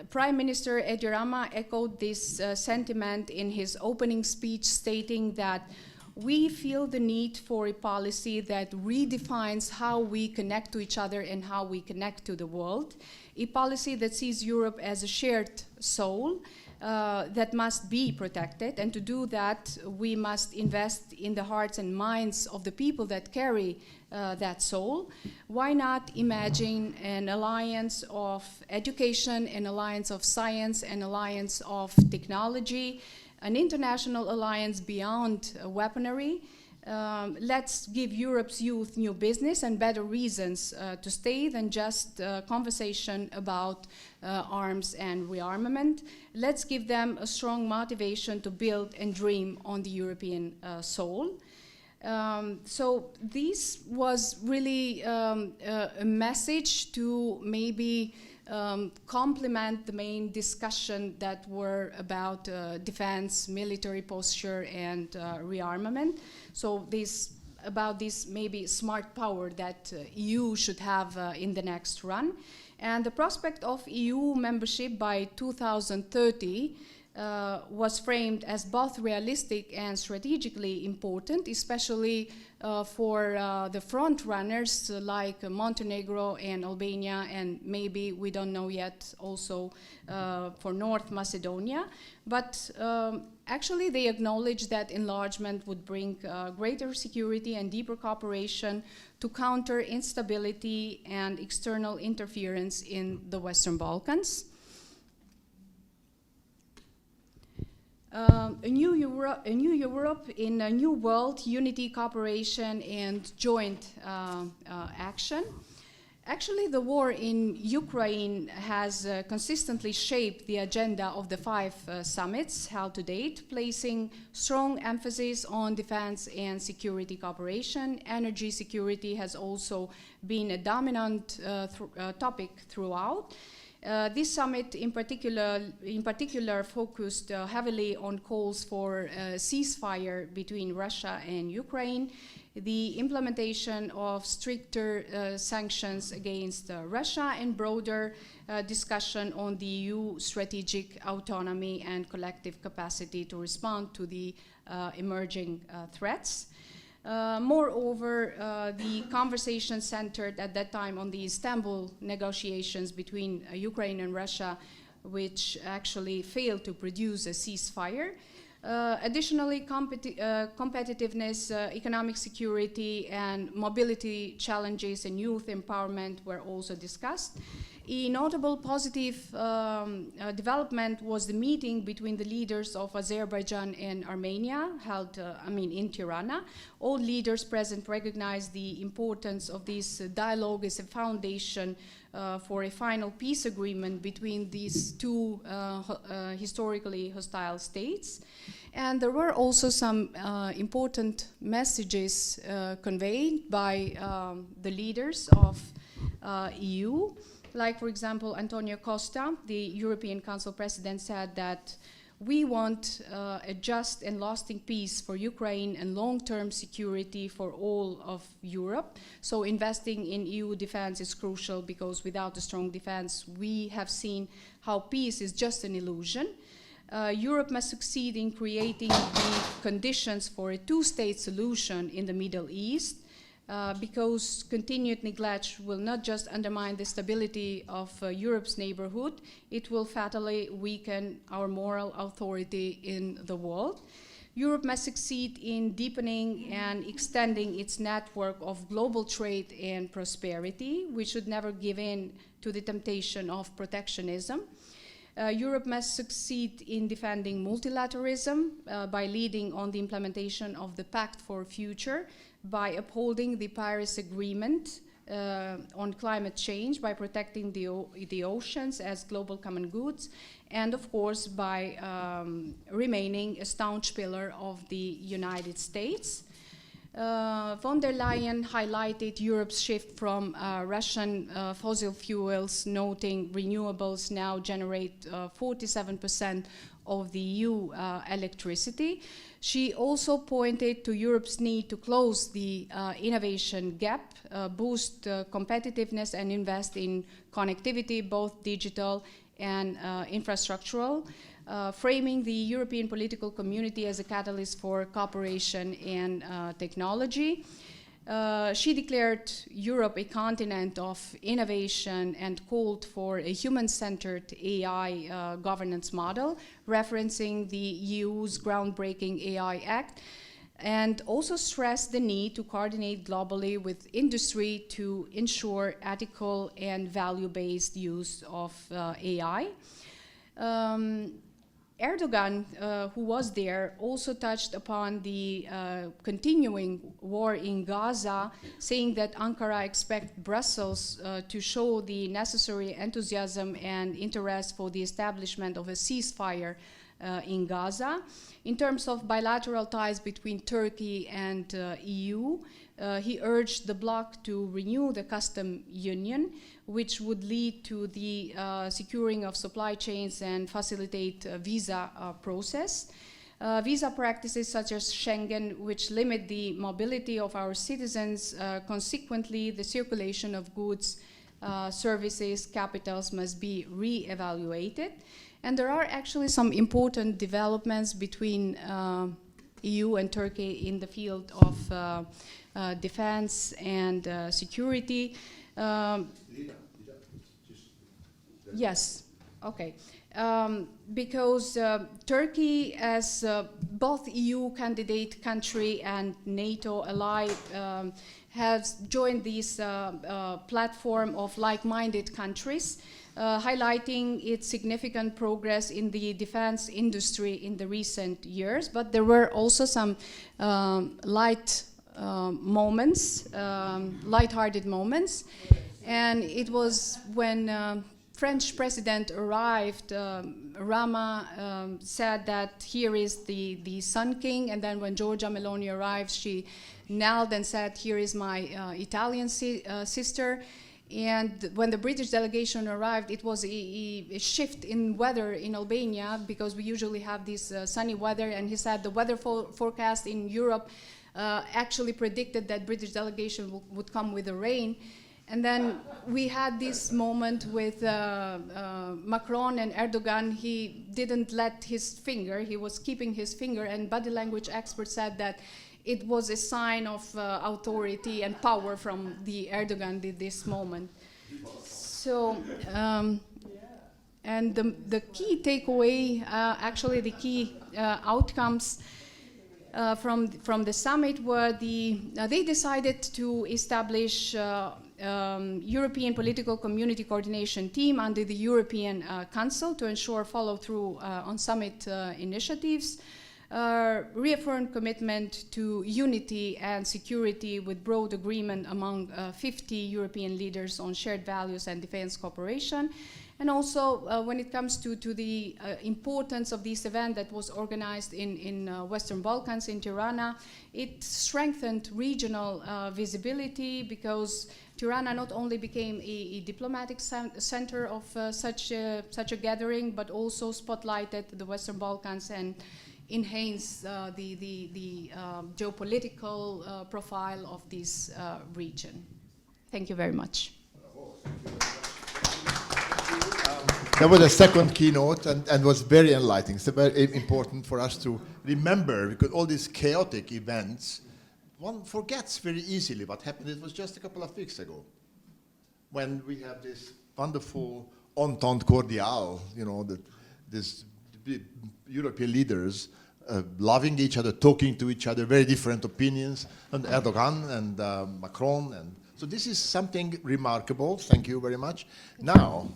Prime Minister Edi Rama echoed this sentiment in his opening speech, stating that we feel the need for a policy that redefines how we connect to each other and how we connect to the world, a policy that sees Europe as a shared soul that must be protected. And to do that, we must invest in the hearts and minds of the people that carry that soul. Why not imagine an alliance of education, an alliance of science, an alliance of technology, an international alliance beyond weaponry? Let's give Europe's youth new business and better reasons to stay than just conversation about arms and rearmament. Let's give them a strong motivation to build and dream on the European soul. So this was really a message to maybe complement the main discussion that were about defense, military posture, and rearmament. So about this maybe smart power that EU should have in the next run. And the prospect of EU membership by 2030 was framed as both realistic and strategically important, especially for the front runners like Montenegro and Albania, and maybe, we don't know yet, also for North Macedonia. But actually they acknowledge that enlargement would bring greater security and deeper cooperation to counter instability and external interference in the Western Balkans. A new Europe in a new world, unity, cooperation, and joint action. Actually, the war in Ukraine has consistently shaped the agenda of the 5 summits held to date, placing strong emphasis on defense and security cooperation. Energy security has also been a dominant topic throughout. This summit in particular focused heavily on calls for a ceasefire between Russia and Ukraine, the implementation of stricter sanctions against Russia, and broader discussion on the EU strategic autonomy and collective capacity to respond to the emerging threats. Moreover, the conversation centered at that time on the Istanbul negotiations between Ukraine and Russia, which actually failed to produce a ceasefire. Additionally, competitiveness, economic security, and mobility challenges and youth empowerment were also discussed. A notable positive development was the meeting between the leaders of Azerbaijan and Armenia, held in Tirana. All leaders present recognized the importance of this dialogue as a foundation for a final peace agreement between these two historically hostile states. And there were also some important messages conveyed by the leaders of EU. Like, for example, Antonio Costa, the European Council President, said that we want a just and lasting peace for Ukraine and long-term security for all of Europe. So investing in EU defense is crucial, because without a strong defense, we have seen how peace is just an illusion. Europe must succeed in creating the conditions for a two-state solution in the Middle East, because continued neglect will not just undermine the stability of Europe's neighborhood, it will fatally weaken our moral authority in the world. Europe must succeed in deepening and extending its network of global trade and prosperity. We should never give in to the temptation of protectionism. Europe must succeed in defending multilateralism by leading on the implementation of the Pact for Future, by upholding the Paris Agreement on climate change, by protecting the oceans as global common goods, and of course by remaining a staunch pillar of the United States. Von der Leyen highlighted Europe's shift from Russian fossil fuels, noting renewables now generate 47% of the EU electricity. She also pointed to Europe's need to close the innovation gap, boost competitiveness, and invest in connectivity, both digital and infrastructural, framing the European political community as a catalyst for cooperation and technology. She declared Europe a continent of innovation and called for a human-centered AI governance model, referencing the EU's groundbreaking AI Act, and also stressed the need to coordinate globally with industry to ensure ethical and value-based use of AI. Erdogan, who was there, also touched upon the continuing war in Gaza, saying that Ankara expects Brussels to show the necessary enthusiasm and interest for the establishment of a ceasefire in Gaza. In terms of bilateral ties between Turkey and EU, he urged the bloc to renew the custom union, which would lead to the securing of supply chains and facilitate visa process. Visa practices such as Schengen, which limit the mobility of our citizens, consequently the circulation of goods, services, capitals must be re-evaluated. And there are actually some important developments between EU and Turkey in the field of defense and security. Yes, okay. Because Turkey, as both EU candidate country and NATO ally, has joined this platform of like-minded countries, highlighting its significant progress in the defense industry in the recent years. But there were also some light-hearted moments. And it was when French president arrived, Rama said that here is the Sun King, and then when Giorgia Meloni arrived, she knelt and said, here is my Italian sister. And when the British delegation arrived, it was a shift in weather in Albania, because we usually have this sunny weather, and he said the weather forecast in Europe actually predicted that British delegation would come with the rain. And then we had this moment with Macron and Erdogan. He didn't let his finger, he was keeping his finger, and body language experts said that it was a sign of authority and power from the Erdogan at this moment. So, and the key takeaway, actually the key outcomes from the summit were they decided to establish European Political Community Coordination Team under the European Council to ensure follow-through on summit initiatives, reaffirmed commitment to unity and security with broad agreement among 50 European leaders on shared values and defense cooperation. And also, when it comes to the importance of this event that was organized in Western Balkans, in Tirana, it strengthened regional visibility, because Tirana not only became a diplomatic center of such a gathering, but also spotlighted the Western Balkans and enhanced the geopolitical profile of this region. Thank you very much. That was a second keynote and was very enlightening. It's very important for us to remember, because all these chaotic events, one forgets very easily what happened. It was just a couple of weeks ago when we have this wonderful entente cordiale, you know, these European leaders loving each other, talking to each other, very different opinions, and Erdogan and Macron. And so this is something remarkable. Thank you very much. Now,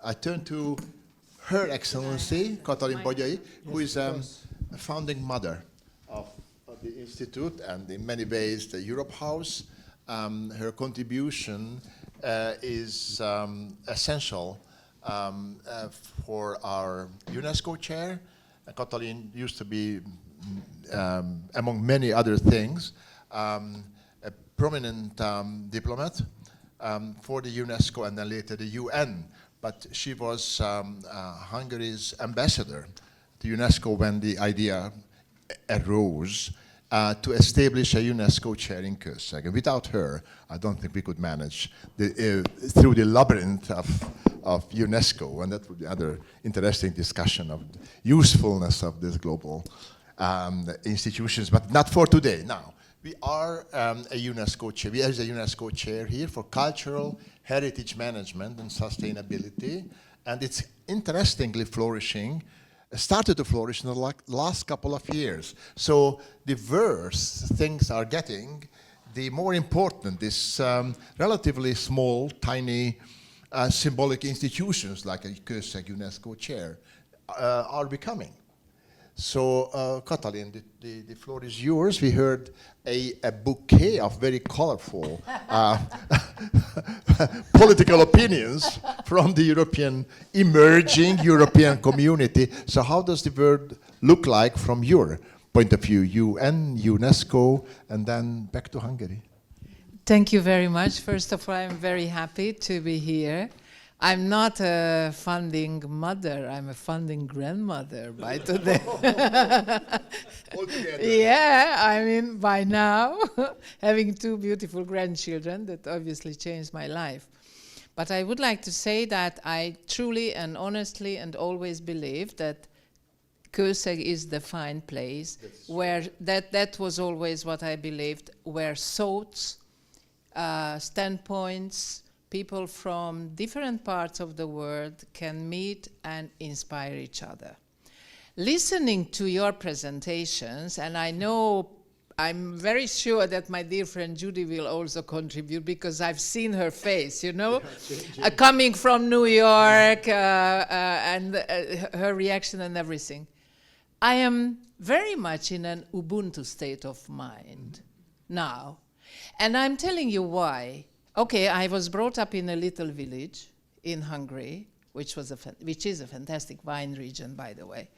I turn to Her Excellency, Katalin Bogyay, who is a founding mother of the Institute and in many ways the Europe House. Her contribution is essential for our UNESCO chair. Katalin used to be, among many other things, a prominent diplomat for the UNESCO and then later the UN. But she was Hungary's ambassador to UNESCO when the idea arose to establish a UNESCO chair in Kőszeg. And without her, I don't think we could manage through the labyrinth of UNESCO, and that would be another interesting discussion of the usefulness of these global institutions, but not for today. Now, we are a UNESCO chair. We are a UNESCO chair here for cultural heritage management and sustainability, and it's interestingly flourishing. Started to flourish in the last couple of years. So the worse things are getting, the more important this relatively small, tiny, symbolic institutions like a Kőszeg UNESCO chair are becoming. So, Katalin, the floor is yours. We heard a bouquet of very colorful political opinions from the emerging European community. So how does the world look like from your point of view, UN, UNESCO, and then back to Hungary? Thank you very much. First of all, I'm very happy to be here. I'm not a founding mother, I'm a founding grandmother by today. Yeah, I mean, by now, having two beautiful grandchildren, that obviously changed my life. But I would like to say that I truly and honestly and always believe that Kőszeg is the fine place where that was always what I believed, where thoughts, standpoints, people from different parts of the world can meet and inspire each other. Listening to your presentations, and I know, I'm very sure that my dear friend Judy will also contribute because I've seen her face, you know, coming from New York and her reaction and everything. I am very much in an Ubuntu state of mind now. And I'm telling you why. Okay, I was brought up in a little village in Hungary, which is a fantastic wine region, by the way.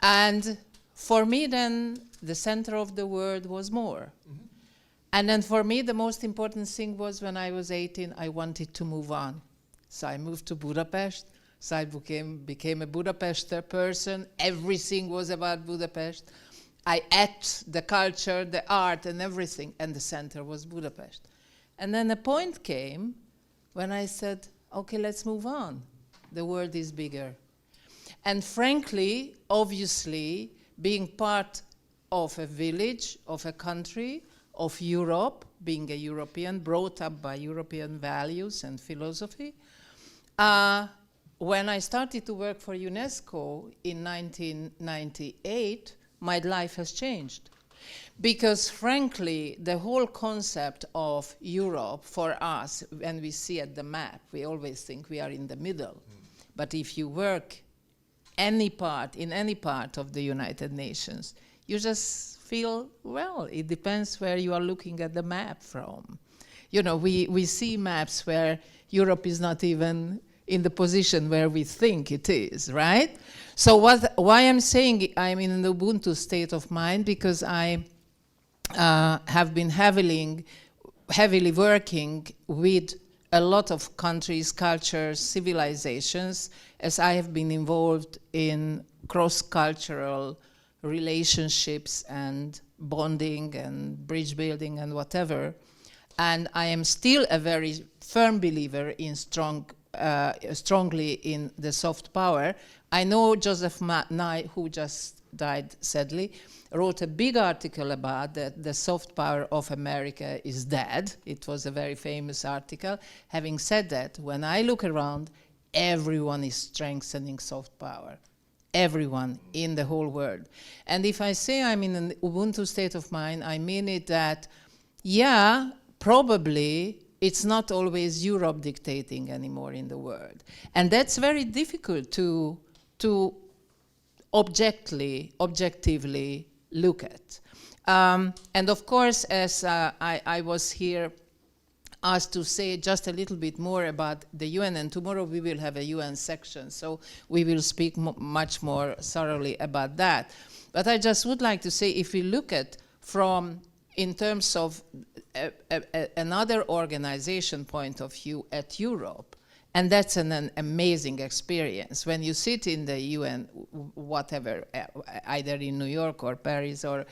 And for me then, the center of the world was more. Mm-hmm. And then for me, the most important thing was when I was 18, I wanted to move on. So I moved to Budapest. So I became a Budapester person. Everything was about Budapest. I ate the culture, the art, and everything, and the center was Budapest. And then a point came when I said, okay, let's move on. The world is bigger. And frankly, obviously, being part of a village, of a country, of Europe, being a European, brought up by European values and philosophy, when I started to work for UNESCO in 1998, my life has changed. Because frankly, the whole concept of Europe for us, when we see at the map, we always think we are in the middle. But if you work in any part of the United Nations, you just feel, well, it depends where you are looking at the map from. You know, we see maps where Europe is not even in the position where we think it is, right? So why I'm saying I'm in an Ubuntu state of mind, because I have been heavily working with a lot of countries, cultures, civilizations, as I have been involved in cross-cultural relationships and bonding and bridge building and whatever. And I am still a very firm believer in strong strongly in the soft power. I know Joseph Nye, who just died sadly, wrote a big article about that the soft power of America is dead. It was a very famous article. Having said that, when I look around, everyone is strengthening soft power. Everyone in the whole world. And if I say I'm in an Ubuntu state of mind, I mean it that, yeah, probably it's not always Europe dictating anymore in the world. And that's very difficult to objectively look at. And of course, as I was here asked to say just a little bit more about the UN, and tomorrow we will have a UN section, so we will speak much more thoroughly about that. But I just would like to say, if we look at from, in terms of another organization point of view at Europe, and that's an amazing experience. When you sit in the UN, whatever, either in New York or Paris or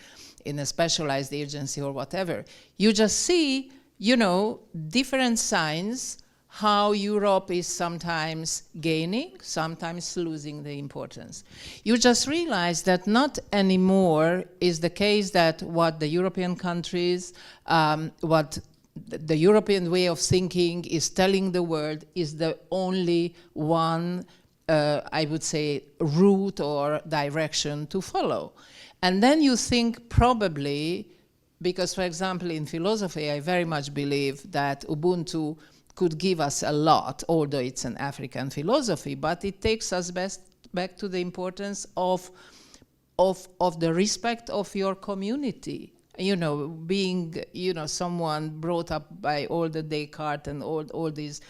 in a specialized agency or whatever, you just see, you know, different signs how Europe is sometimes gaining, sometimes losing the importance. You just realize that not anymore is the case that what the European countries, what the European way of thinking is telling the world is the only one, I would say, route or direction to follow. And then you think probably, because for example in philosophy I very much believe that Ubuntu could give us a lot, although it's an African philosophy, but it takes us back to the importance of the respect of your community. You know, being, you know, someone brought up by all the Descartes and all these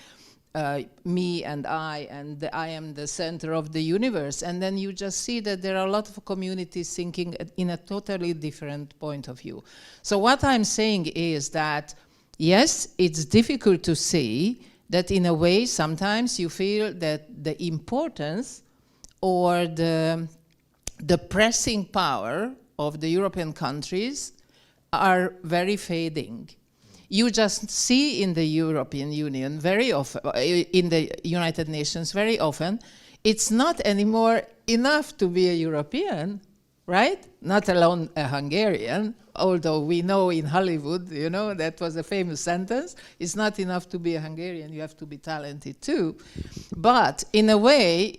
me and I am the center of the universe. And then you just see that there are a lot of communities thinking in a totally different point of view. So what I'm saying is that, yes, it's difficult to see that in a way sometimes you feel that the importance or the pressing power of the European countries are very fading. You just see in the European Union very often, in the United Nations very often, it's not anymore enough to be a European, right? Not alone a Hungarian, although we know in Hollywood, you know, that was a famous sentence, it's not enough to be a Hungarian, you have to be talented too. But in a way,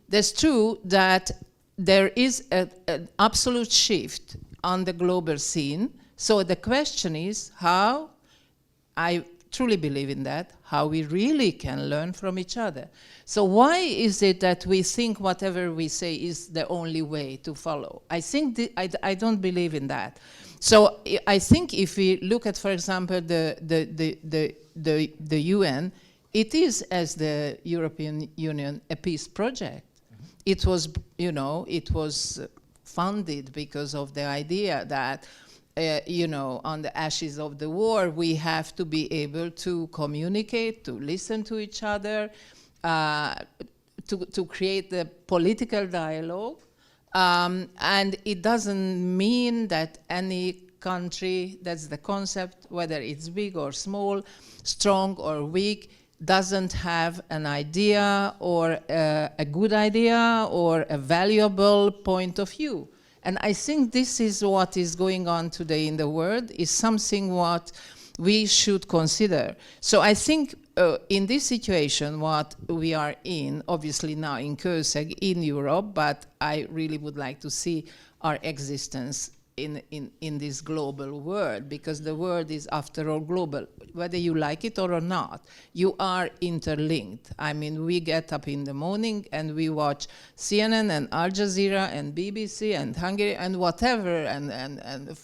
that's true that there is an absolute shift on the global scene. So the question is how, I truly believe in that, how we really can learn from each other. So why is it that we think whatever we say is the only way to follow? I think I don't believe in that. So I think if we look at, for example, the UN, it is, as the European Union, a peace project. It was, you know, it was funded because of the idea that you know, on the ashes of the war, we have to be able to communicate, to listen to each other, to create the political dialogue. And it doesn't mean that any country, that's the concept, whether it's big or small, strong or weak, doesn't have an idea or a good idea or a valuable point of view. And I think this is what is going on today in the world, is something what we should consider. So I think in this situation, what we are in, obviously now in COSEG in Europe, but I really would like to see our existence in this global world, because the world is, after all, global. Whether you like it or not, you are interlinked. I mean, we get up in the morning and we watch CNN and Al Jazeera and BBC and Hungary and whatever, and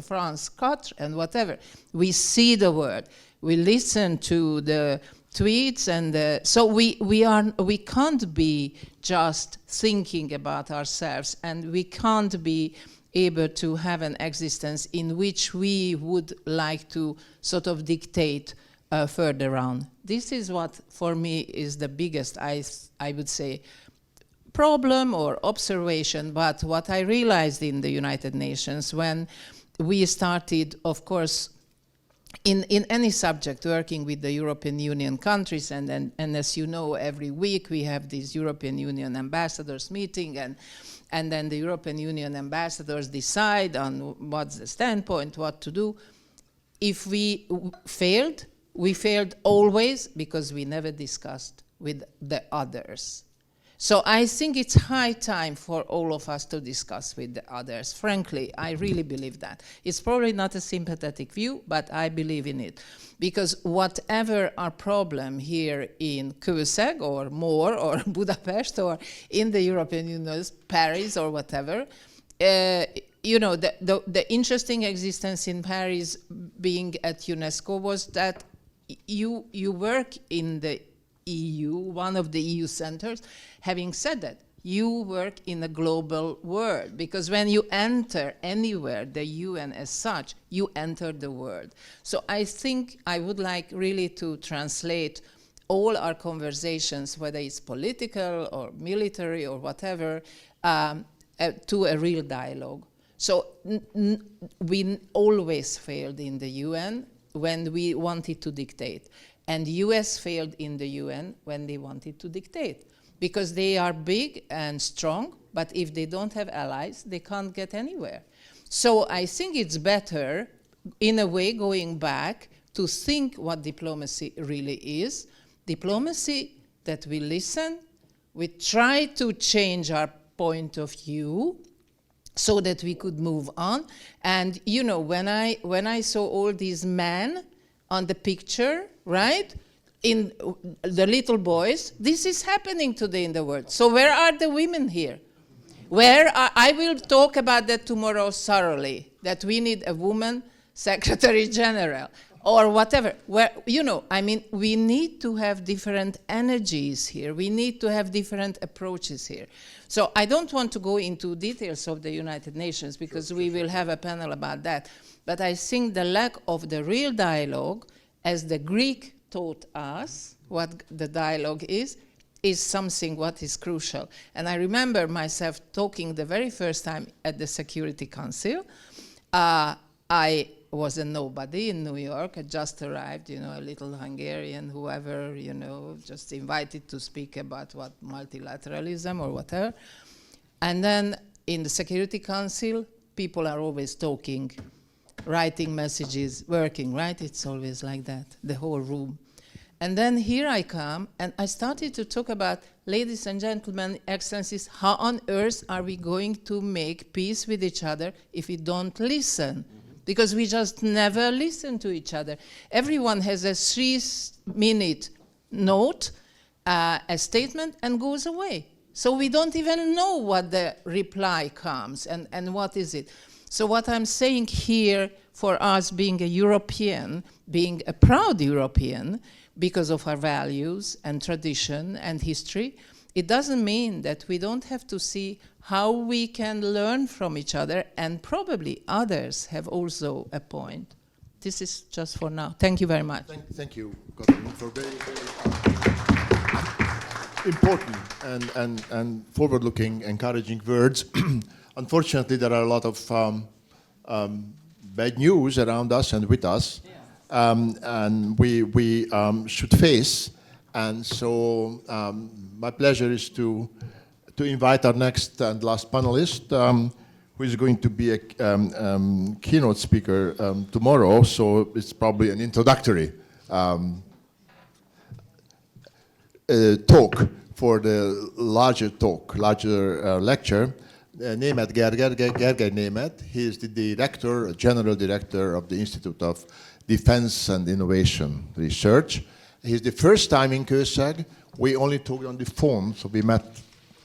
France, Qatar and whatever. We see the world. We listen to the tweets, and so we can't be just thinking about ourselves, and we can't be able to have an existence in which we would like to sort of dictate further on. This is what, for me, is the biggest, I would say, problem or observation. But what I realized in the United Nations when we started, of course, in any subject working with the European Union countries, and as you know, every week we have this European Union ambassadors meeting, and then the European Union ambassadors decide on what's the standpoint, what to do. If we failed always because we never discussed with the others. So I think it's high time for all of us to discuss with the others. Frankly, I really believe that. It's probably not a sympathetic view, but I believe in it. Because whatever our problem here in Kőszeg or Mór or Budapest or in the European Union, Paris or whatever, you know, the interesting existence in Paris being at UNESCO was that you work in the EU, one of the EU centers. Having said that, you work in a global world, because when you enter anywhere, the UN as such, you enter the world. So I think I would like really to translate all our conversations, whether it's political or military or whatever, to a real dialogue. So we always failed in the UN when we wanted to dictate. And US failed in the UN when they wanted to dictate. Because they are big and strong, but if they don't have allies, they can't get anywhere. So I think it's better, in a way, going back to think what diplomacy really is. Diplomacy that we listen, we try to change our point of view so that we could move on. And you know, when I saw all these men on the picture, right? In the little boys, this is happening today in the world. So where are the women here? I will talk about that tomorrow thoroughly, that we need a woman secretary general or whatever. Where, you know, I mean, we need to have different energies here. We need to have different approaches here. So I don't want to go into details of the United Nations because we will have a panel about that. But I think the lack of the real dialogue, as the Greek taught us what the dialogue is something what is crucial. And I remember myself talking the very first time at the Security Council. I was a nobody in New York. I just arrived, you know, a little Hungarian, whoever, you know, just invited to speak about what multilateralism or whatever. And then in the Security Council, people are always talking, writing messages, working, right? It's always like that, the whole room. And then here I come, and I started to talk about, ladies and gentlemen, excellencies, how on earth are we going to make peace with each other if we don't listen? Because we just never listen to each other. Everyone has a 3-minute note, a statement, and goes away. So we don't even know what the reply comes and what is it. So what I'm saying here, for us being a European, being a proud European, because of our values and tradition and history, it doesn't mean that we don't have to see how we can learn from each other, and probably others have also a point. This is just for now. Thank you very much. Thank you, Katalin, for very, very important and forward-looking, encouraging words. Unfortunately, there are a lot of bad news around us and with us, and we should face. And so my pleasure is to invite our next and last panelist, who is going to be a keynote speaker tomorrow. So it's probably an introductory talk for the larger lecture. Németh Gergely Németh. He is the general director of the Institute of Defense and Innovation Research. He's the first time in Kőszeg. We only talked on the phone, so we met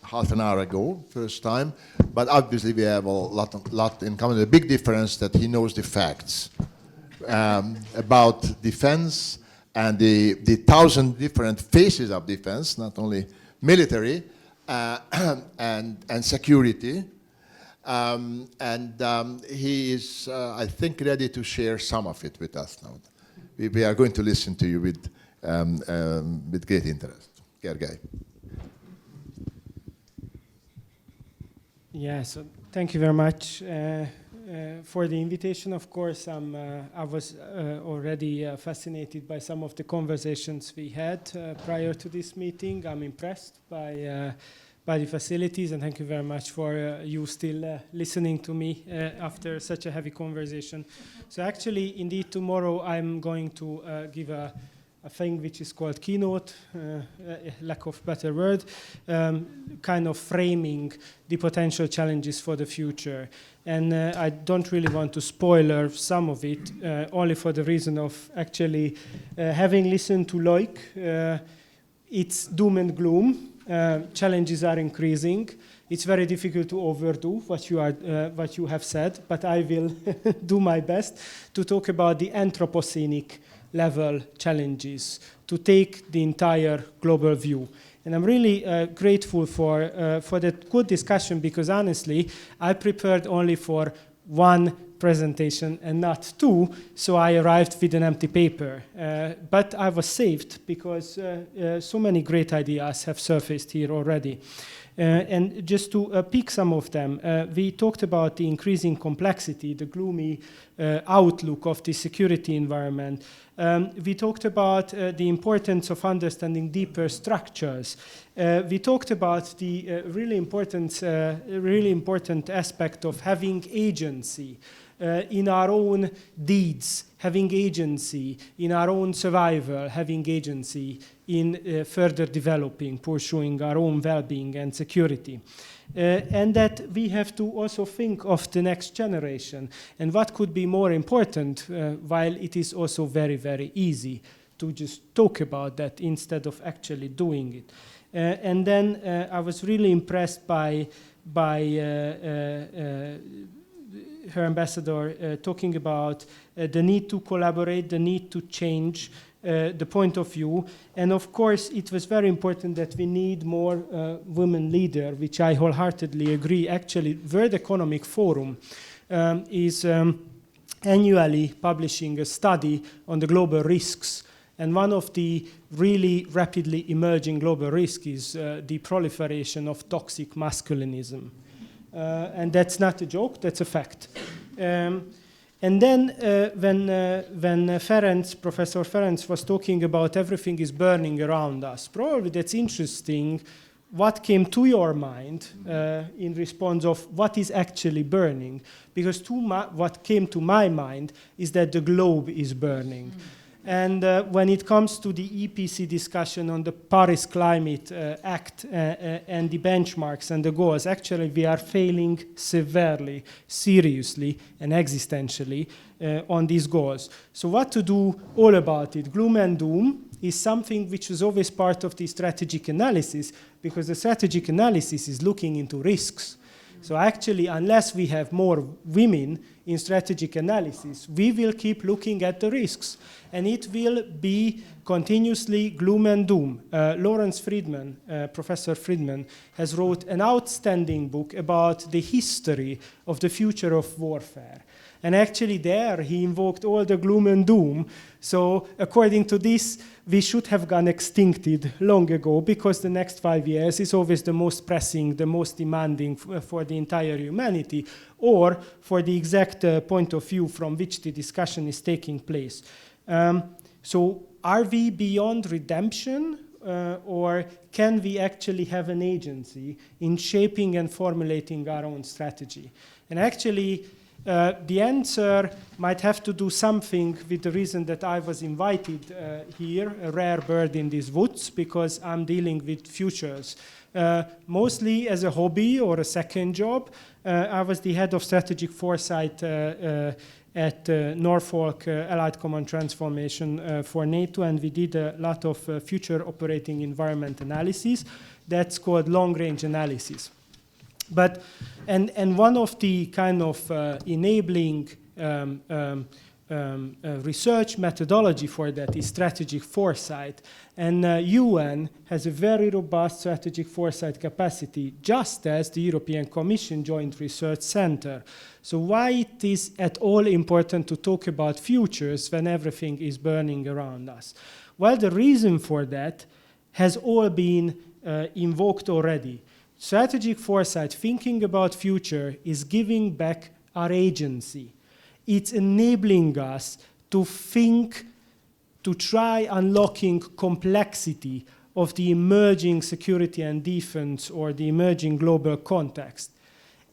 half an hour ago, first time. But obviously we have a lot in common. The big difference that he knows the facts about defense and the 1,000 different phases of defense, not only military and security. He is, I think, ready to share some of it with us now. We are going to listen to you with great interest. Gergely. Yeah, so thank you very much. for the invitation. Of course, I was already fascinated by some of the conversations we had prior to this meeting. I'm impressed by the facilities, and thank you very much for you still listening to me after such a heavy conversation. So actually, indeed, tomorrow I'm going to give a thing which is called Keynote, lack of better word, kind of framing the potential challenges for the future. And I don't really want to spoiler some of it, only for the reason of actually having listened to Loïc, it's doom and gloom. Challenges are increasing. It's very difficult to overdo what you have said, but I will do my best to talk about the Anthropocenic level challenges, to take the entire global view. And I'm really grateful for that good discussion, because honestly, I prepared only for one presentation and not two, so I arrived with an empty paper. But I was saved because so many great ideas have surfaced here already. And just to pick some of them, we talked about the increasing complexity, the gloomy outlook of the security environment. We talked about the importance of understanding deeper structures. We talked about the really important aspect of having agency in our own deeds, having agency in our own survival, having agency in further developing, pursuing our own well-being and security. And that we have to also think of the next generation and what could be more important, while it is also very, very easy to just talk about that instead of actually doing it. And then I was really impressed by her ambassador talking about the need to collaborate, the need to change the point of view. And of course, it was very important that we need more women leaders, which I wholeheartedly agree. Actually, World Economic Forum is annually publishing a study on the global risks. And one of the really rapidly emerging global risks is the proliferation of toxic masculinism. And that's not a joke, that's a fact. And then when Professor Ferenc was talking about everything is burning around us, probably that's interesting. What came to your mind in response of what is actually burning? Because what came to my mind is that the globe is burning. And when it comes to the EPC discussion on the Paris Climate Act and the benchmarks and the goals, actually we are failing severely, seriously, and existentially on these goals. So what to do all about it? Gloom and doom is something which is always part of the strategic analysis, because the strategic analysis is looking into risks. So actually, unless we have more women in strategic analysis, we will keep looking at the risks. And it will be continuously gloom and doom. Lawrence Friedman, Professor Friedman, has wrote an outstanding book about the history of the future of warfare. And actually there, he invoked all the gloom and doom. So according to this, we should have gone extincted long ago, because the next 5 years is always the most pressing, the most demanding for the entire humanity, or for the exact point of view from which the discussion is taking place. So are we beyond redemption, or can we actually have an agency in shaping and formulating our own strategy? And actually, the answer might have to do something with the reason that I was invited here, a rare bird in these woods, because I'm dealing with futures. Mostly as a hobby or a second job. I was the head of strategic foresight at Norfolk Allied Command Transformation for NATO, and we did a lot of future operating environment analysis. That's called long-range analysis. But, and one of the kind of enabling research methodology for that is strategic foresight. And UN has a very robust strategic foresight capacity, just as the European Commission Joint Research Center. So why it is at all important to talk about futures when everything is burning around us? Well, the reason for that has all been invoked already. Strategic foresight, thinking about future, is giving back our agency. It's enabling us to think, to try unlocking complexity of the emerging security and defense or the emerging global context.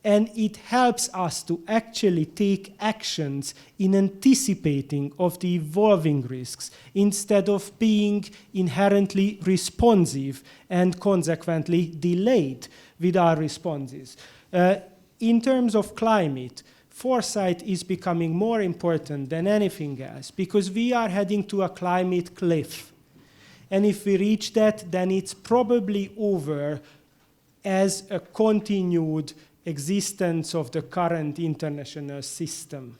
And it helps us to actually take actions in anticipating of the evolving risks instead of being inherently responsive and consequently delayed with our responses. In terms of climate, foresight is becoming more important than anything else because we are heading to a climate cliff. And if we reach that, then it's probably over as a continued existence of the current international system.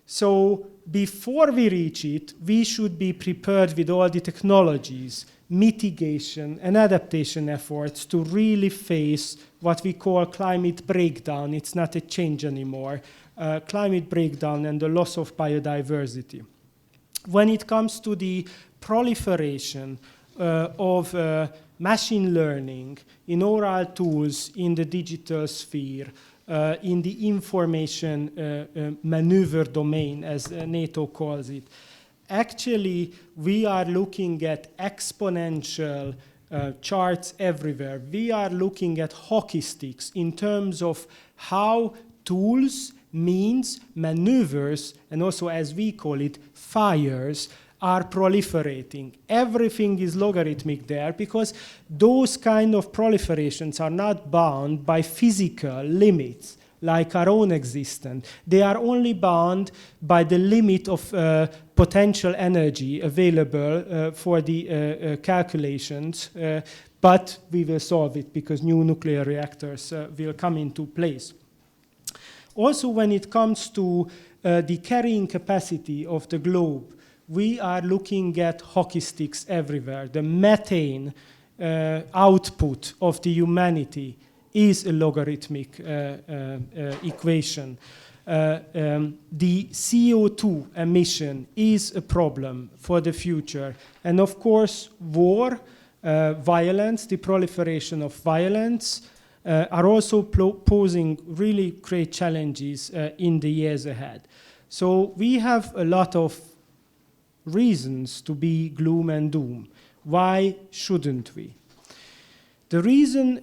So before we reach it, we should be prepared with all the technologies, mitigation and adaptation efforts to really face what we call climate breakdown. It's not a change anymore. Climate breakdown and the loss of biodiversity. When it comes to the proliferation of machine learning in oral tools in the digital sphere, in the information maneuver domain, as NATO calls it. Actually, we are looking at exponential charts everywhere. We are looking at hockey sticks in terms of how tools, means, maneuvers, and also, as we call it, fires, are proliferating. Everything is logarithmic there because those kind of proliferations are not bound by physical limits like our own existence. They are only bound by the limit of potential energy available for the calculations, but we will solve it because new nuclear reactors will come into place. Also, when it comes to the carrying capacity of the globe, we are looking at hockey sticks everywhere. The methane output of the humanity is a logarithmic equation. The CO2 emission is a problem for the future. And of course, war, violence, the proliferation of violence, are also posing really great challenges in the years ahead. So we have a lot of reasons to be gloom and doom. Why shouldn't we? The reason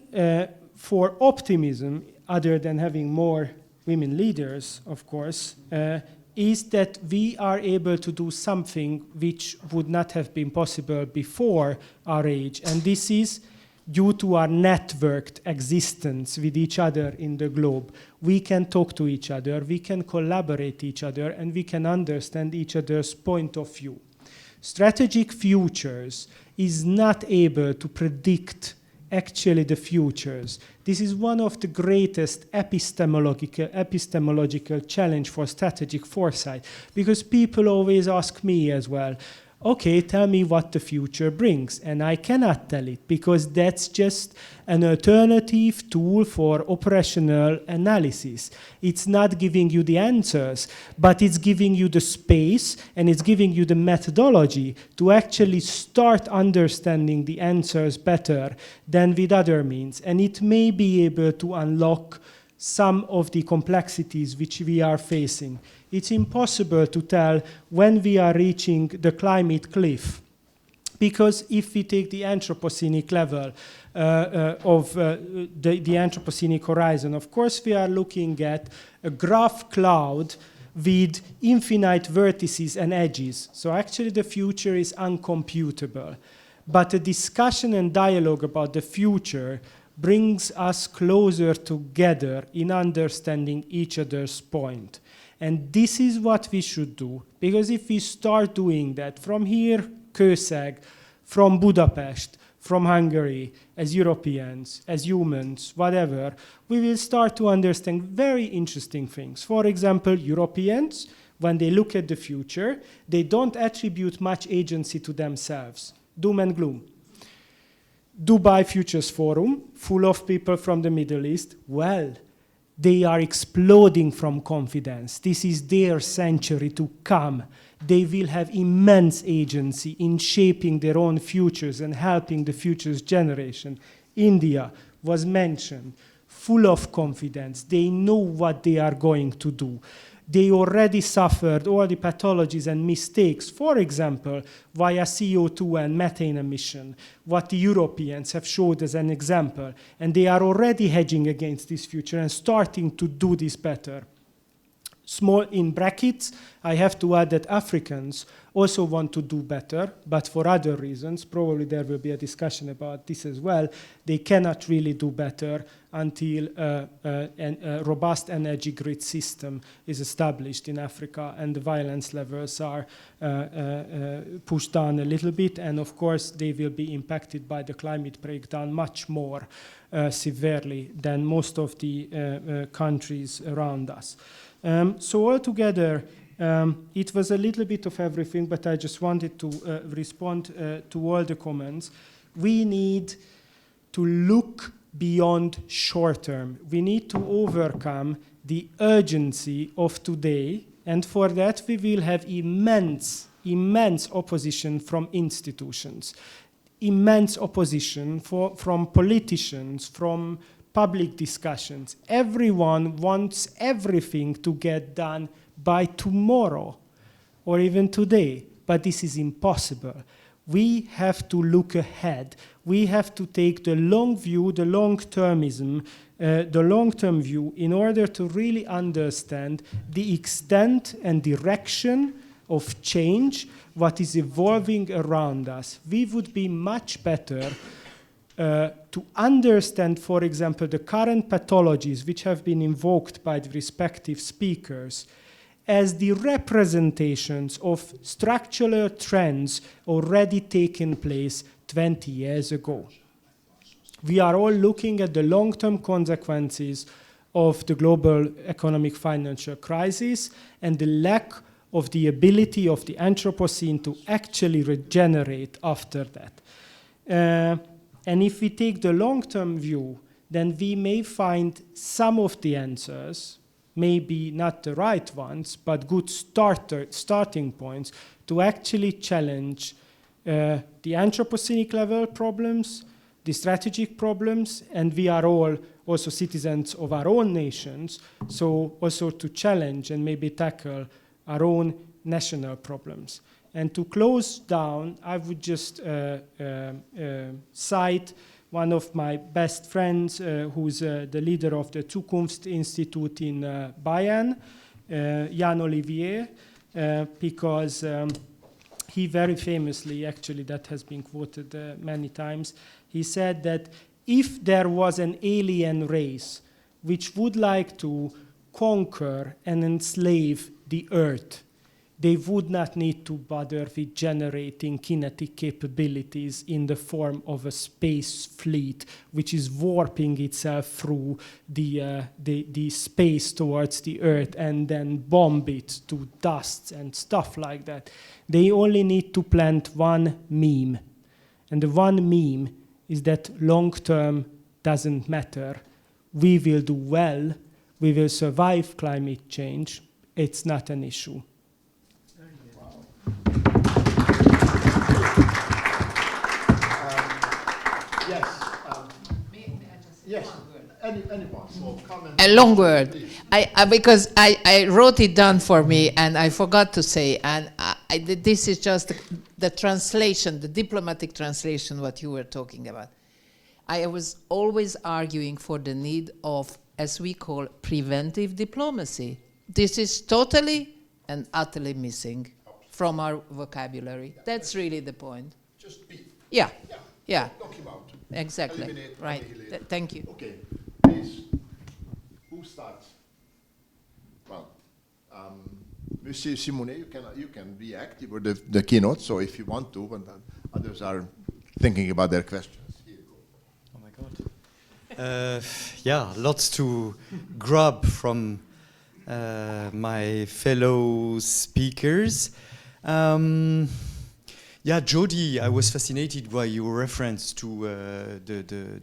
for optimism, other than having more women leaders, of course, is that we are able to do something which would not have been possible before our age. And this is due to our networked existence with each other in the globe. We can talk to each other, we can collaborate each other, and we can understand each other's point of view. Strategic futures is not able to predict actually the futures. This is one of the greatest epistemological challenge for strategic foresight, because people always ask me as well, okay, tell me what the future brings. And I cannot tell it because that's just an alternative tool for operational analysis. It's not giving you the answers, but it's giving you the space and it's giving you the methodology to actually start understanding the answers better than with other means. And it may be able to unlock some of the complexities which we are facing. It's impossible to tell when we are reaching the climate cliff, because if we take the Anthropocenic level of the Anthropocenic horizon, of course we are looking at a graph cloud with infinite vertices and edges. So actually the future is uncomputable. But a discussion and dialogue about the future brings us closer together in understanding each other's point. And this is what we should do, because if we start doing that from here, Kőszeg, from Budapest, from Hungary, as Europeans, as humans, whatever, we will start to understand very interesting things. For example, Europeans, when they look at the future, they don't attribute much agency to themselves. Doom and gloom. Dubai Futures Forum, full of people from the Middle East, well, they are exploding from confidence. This is their century to come. They will have immense agency in shaping their own futures and helping the future's generation. India was mentioned, full of confidence. They know what they are going to do. They already suffered all the pathologies and mistakes, for example, via CO2 and methane emission, what the Europeans have showed as an example. And they are already hedging against this future and starting to do this better. Small in brackets, I have to add that Africans also want to do better, but for other reasons. Probably there will be a discussion about this as well. They cannot really do better until a robust energy grid system is established in Africa and the violence levels are pushed down a little bit. And of course, they will be impacted by the climate breakdown much more severely than most of the countries around us. So altogether, it was a little bit of everything, but I just wanted to respond to all the comments. We need to look beyond short term. We need to overcome the urgency of today, and for that we will have immense opposition from institutions, immense opposition from politicians, from public discussions. Everyone wants everything to get done by tomorrow or even today, but this is impossible. We have to look ahead. We have to take the long view, the long-termism, the long-term view in order to really understand the extent and direction of change, what is evolving around us. We would be much better to understand, for example, the current pathologies which have been invoked by the respective speakers as the representations of structural trends already taken place 20 years ago. We are all looking at the long-term consequences of the global economic financial crisis and the lack of the ability of the Anthropocene to actually regenerate after that. And if we take the long-term view, then we may find some of the answers, maybe not the right ones, but good starting points to actually challenge the Anthropocenic level problems, the strategic problems, and we are all also citizens of our own nations, so also to challenge and maybe tackle our own national problems. And to close down, I would just cite one of my best friends, who's the leader of the Zukunft Institute in Bayern, Jan Olivier, because he very famously, actually that has been quoted many times, he said that if there was an alien race which would like to conquer and enslave the earth, they would not need to bother with generating kinetic capabilities in the form of a space fleet, which is warping itself through the space towards the Earth and then bomb it to dust and stuff like that. They only need to plant one meme. And the one meme is that long-term doesn't matter. We will do well. We will survive climate change. It's not an issue. Yes, anyone. So comment. A long word, because I wrote it down for me and I forgot to say, and this is just the translation, the diplomatic translation, what you were talking about. I was always arguing for the need of, as we call, preventive diplomacy. This is totally and utterly missing from our vocabulary. That's really the point. Just be. Yeah. Yeah. Knock him out. Exactly. Eliminate, right. Thank you. Okay. Please. Who starts? Well, Monsieur Simonet, you can react. You were the keynote, so if you want to, and others are thinking about their questions. Here you go. Oh my God. Yeah, lots to grab from my fellow speakers. Yeah, Jody, I was fascinated by your reference to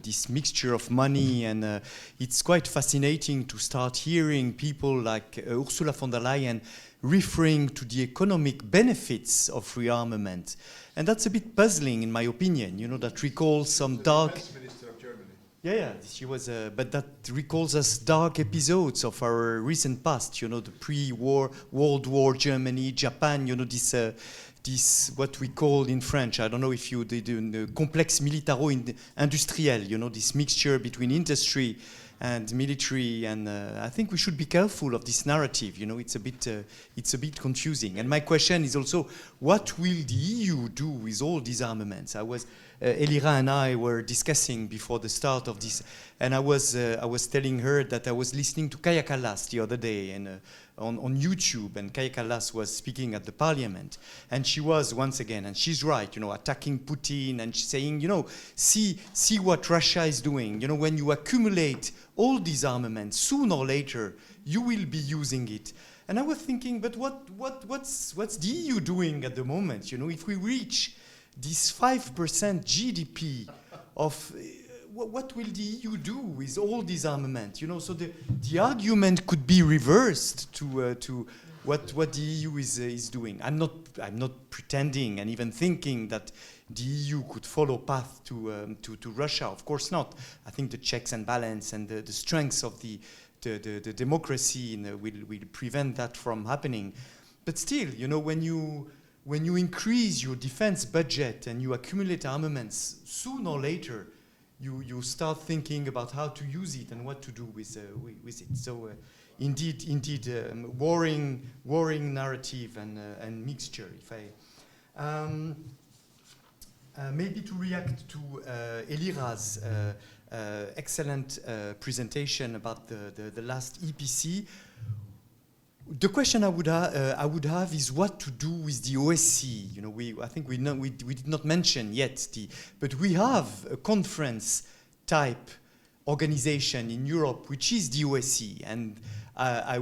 this mixture of money, and it's quite fascinating to start hearing people like Ursula von der Leyen referring to the economic benefits of rearmament. And that's a bit puzzling, in my opinion. You know, that recalls some dark... Defense Minister of Germany. Yeah, she was, but that recalls us dark episodes of our recent past. You know, the pre-war, World War Germany, Japan. You know, this what we call in French. I don't know if you did the complex militaro-industriel. You know, this mixture between industry and military. And I think we should be careful of this narrative. You know, it's a bit confusing. And my question is also, what will the EU do with all these armaments? Elira and I were discussing before the start of this, and I was telling her that I was listening to Kaja Kallas the other day and on YouTube, and Kaja Kallas was speaking at the parliament, and she was once again, and she's right, you know, attacking Putin and saying, you know, see what Russia is doing. You know, when you accumulate all these armaments, sooner or later you will be using it. And I was thinking, but what's the EU doing at the moment? You know, if we reach this 5% GDP of what will the EU do with all these armaments? You know, so the argument could be reversed to what the EU is doing. I'm not pretending and even thinking that the EU could follow path to Russia. Of course not. I think the checks and balance and the strengths of the democracy will prevent that from happening. But still, you know, when you increase your defense budget and you accumulate armaments, sooner or later, you start thinking about how to use it and what to do with it. So, indeed, warring narrative and mixture. If I maybe to react to Elira's excellent presentation about the last EPC. The question I would have is what to do with the OSCE. You know, I think we did not mention yet but we have a conference type organization in Europe which is the OSCE, and I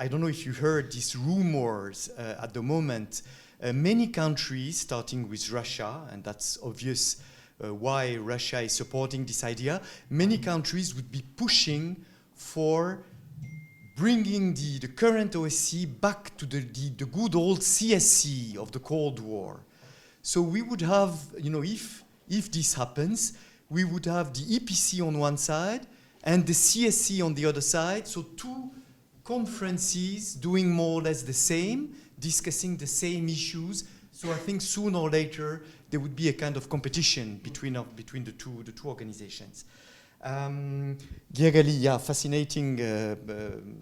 don't know if you heard these rumors at the moment. Many countries, starting with Russia, and that's obvious why Russia is supporting this idea. Many countries would be pushing for bringing the current OSCE back to the good old CSC of the Cold War. So we would have, you know, if this happens, we would have the EPC on one side and the CSC on the other side. So two conferences doing more or less the same, discussing the same issues. So I think sooner or later there would be a kind of competition between the two organizations. Gergely, yeah, fascinating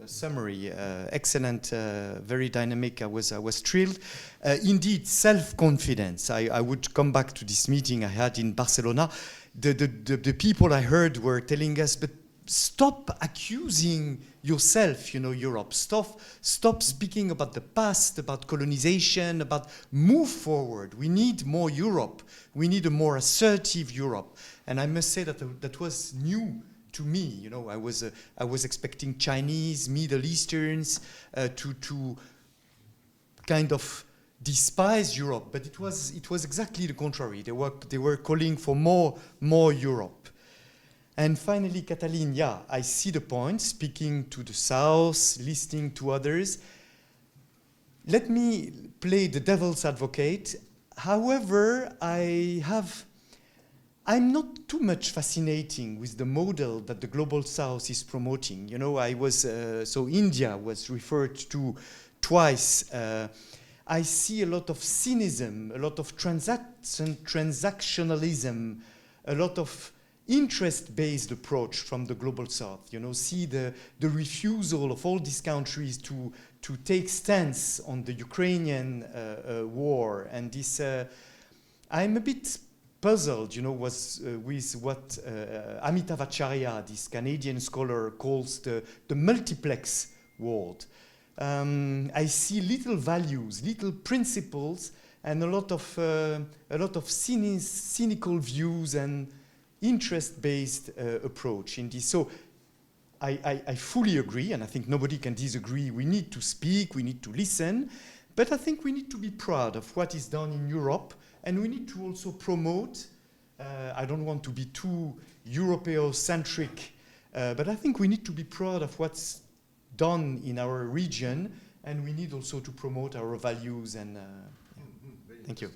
summary, excellent, very dynamic. I was thrilled. Indeed, self-confidence. I would come back to this meeting I had in Barcelona. The people I heard were telling us, but stop accusing yourself, you know, Europe. Stop speaking about the past, about colonization, about move forward. We need more Europe. We need a more assertive Europe. And I must say that was new to me. You know, I was expecting Chinese, Middle Easterns to kind of despise Europe, but it was exactly the contrary. They were calling for more Europe. And finally, Katalin, yeah, I see the point, speaking to the South, listening to others. Let me play the devil's advocate. However, I'm not too much fascinating with the model that the Global South is promoting. You know, so India was referred to twice. I see a lot of cynicism, a lot of transactionalism, a lot of interest-based approach from the Global South. You know, see the refusal of all these countries to take stance on the Ukrainian war, and this. I'm a bit puzzled, you know, with what Amitav Acharya, this Canadian scholar, calls the multiplex world. I see little values, little principles, and a lot of cynical views and interest-based approach in this. So I fully agree, and I think nobody can disagree. We need to speak, we need to listen, but I think we need to be proud of what is done in Europe, and we need to also promote. I don't want to be too Europeocentric, but I think we need to be proud of what's done in our region, and we need also to promote our values. And thank you.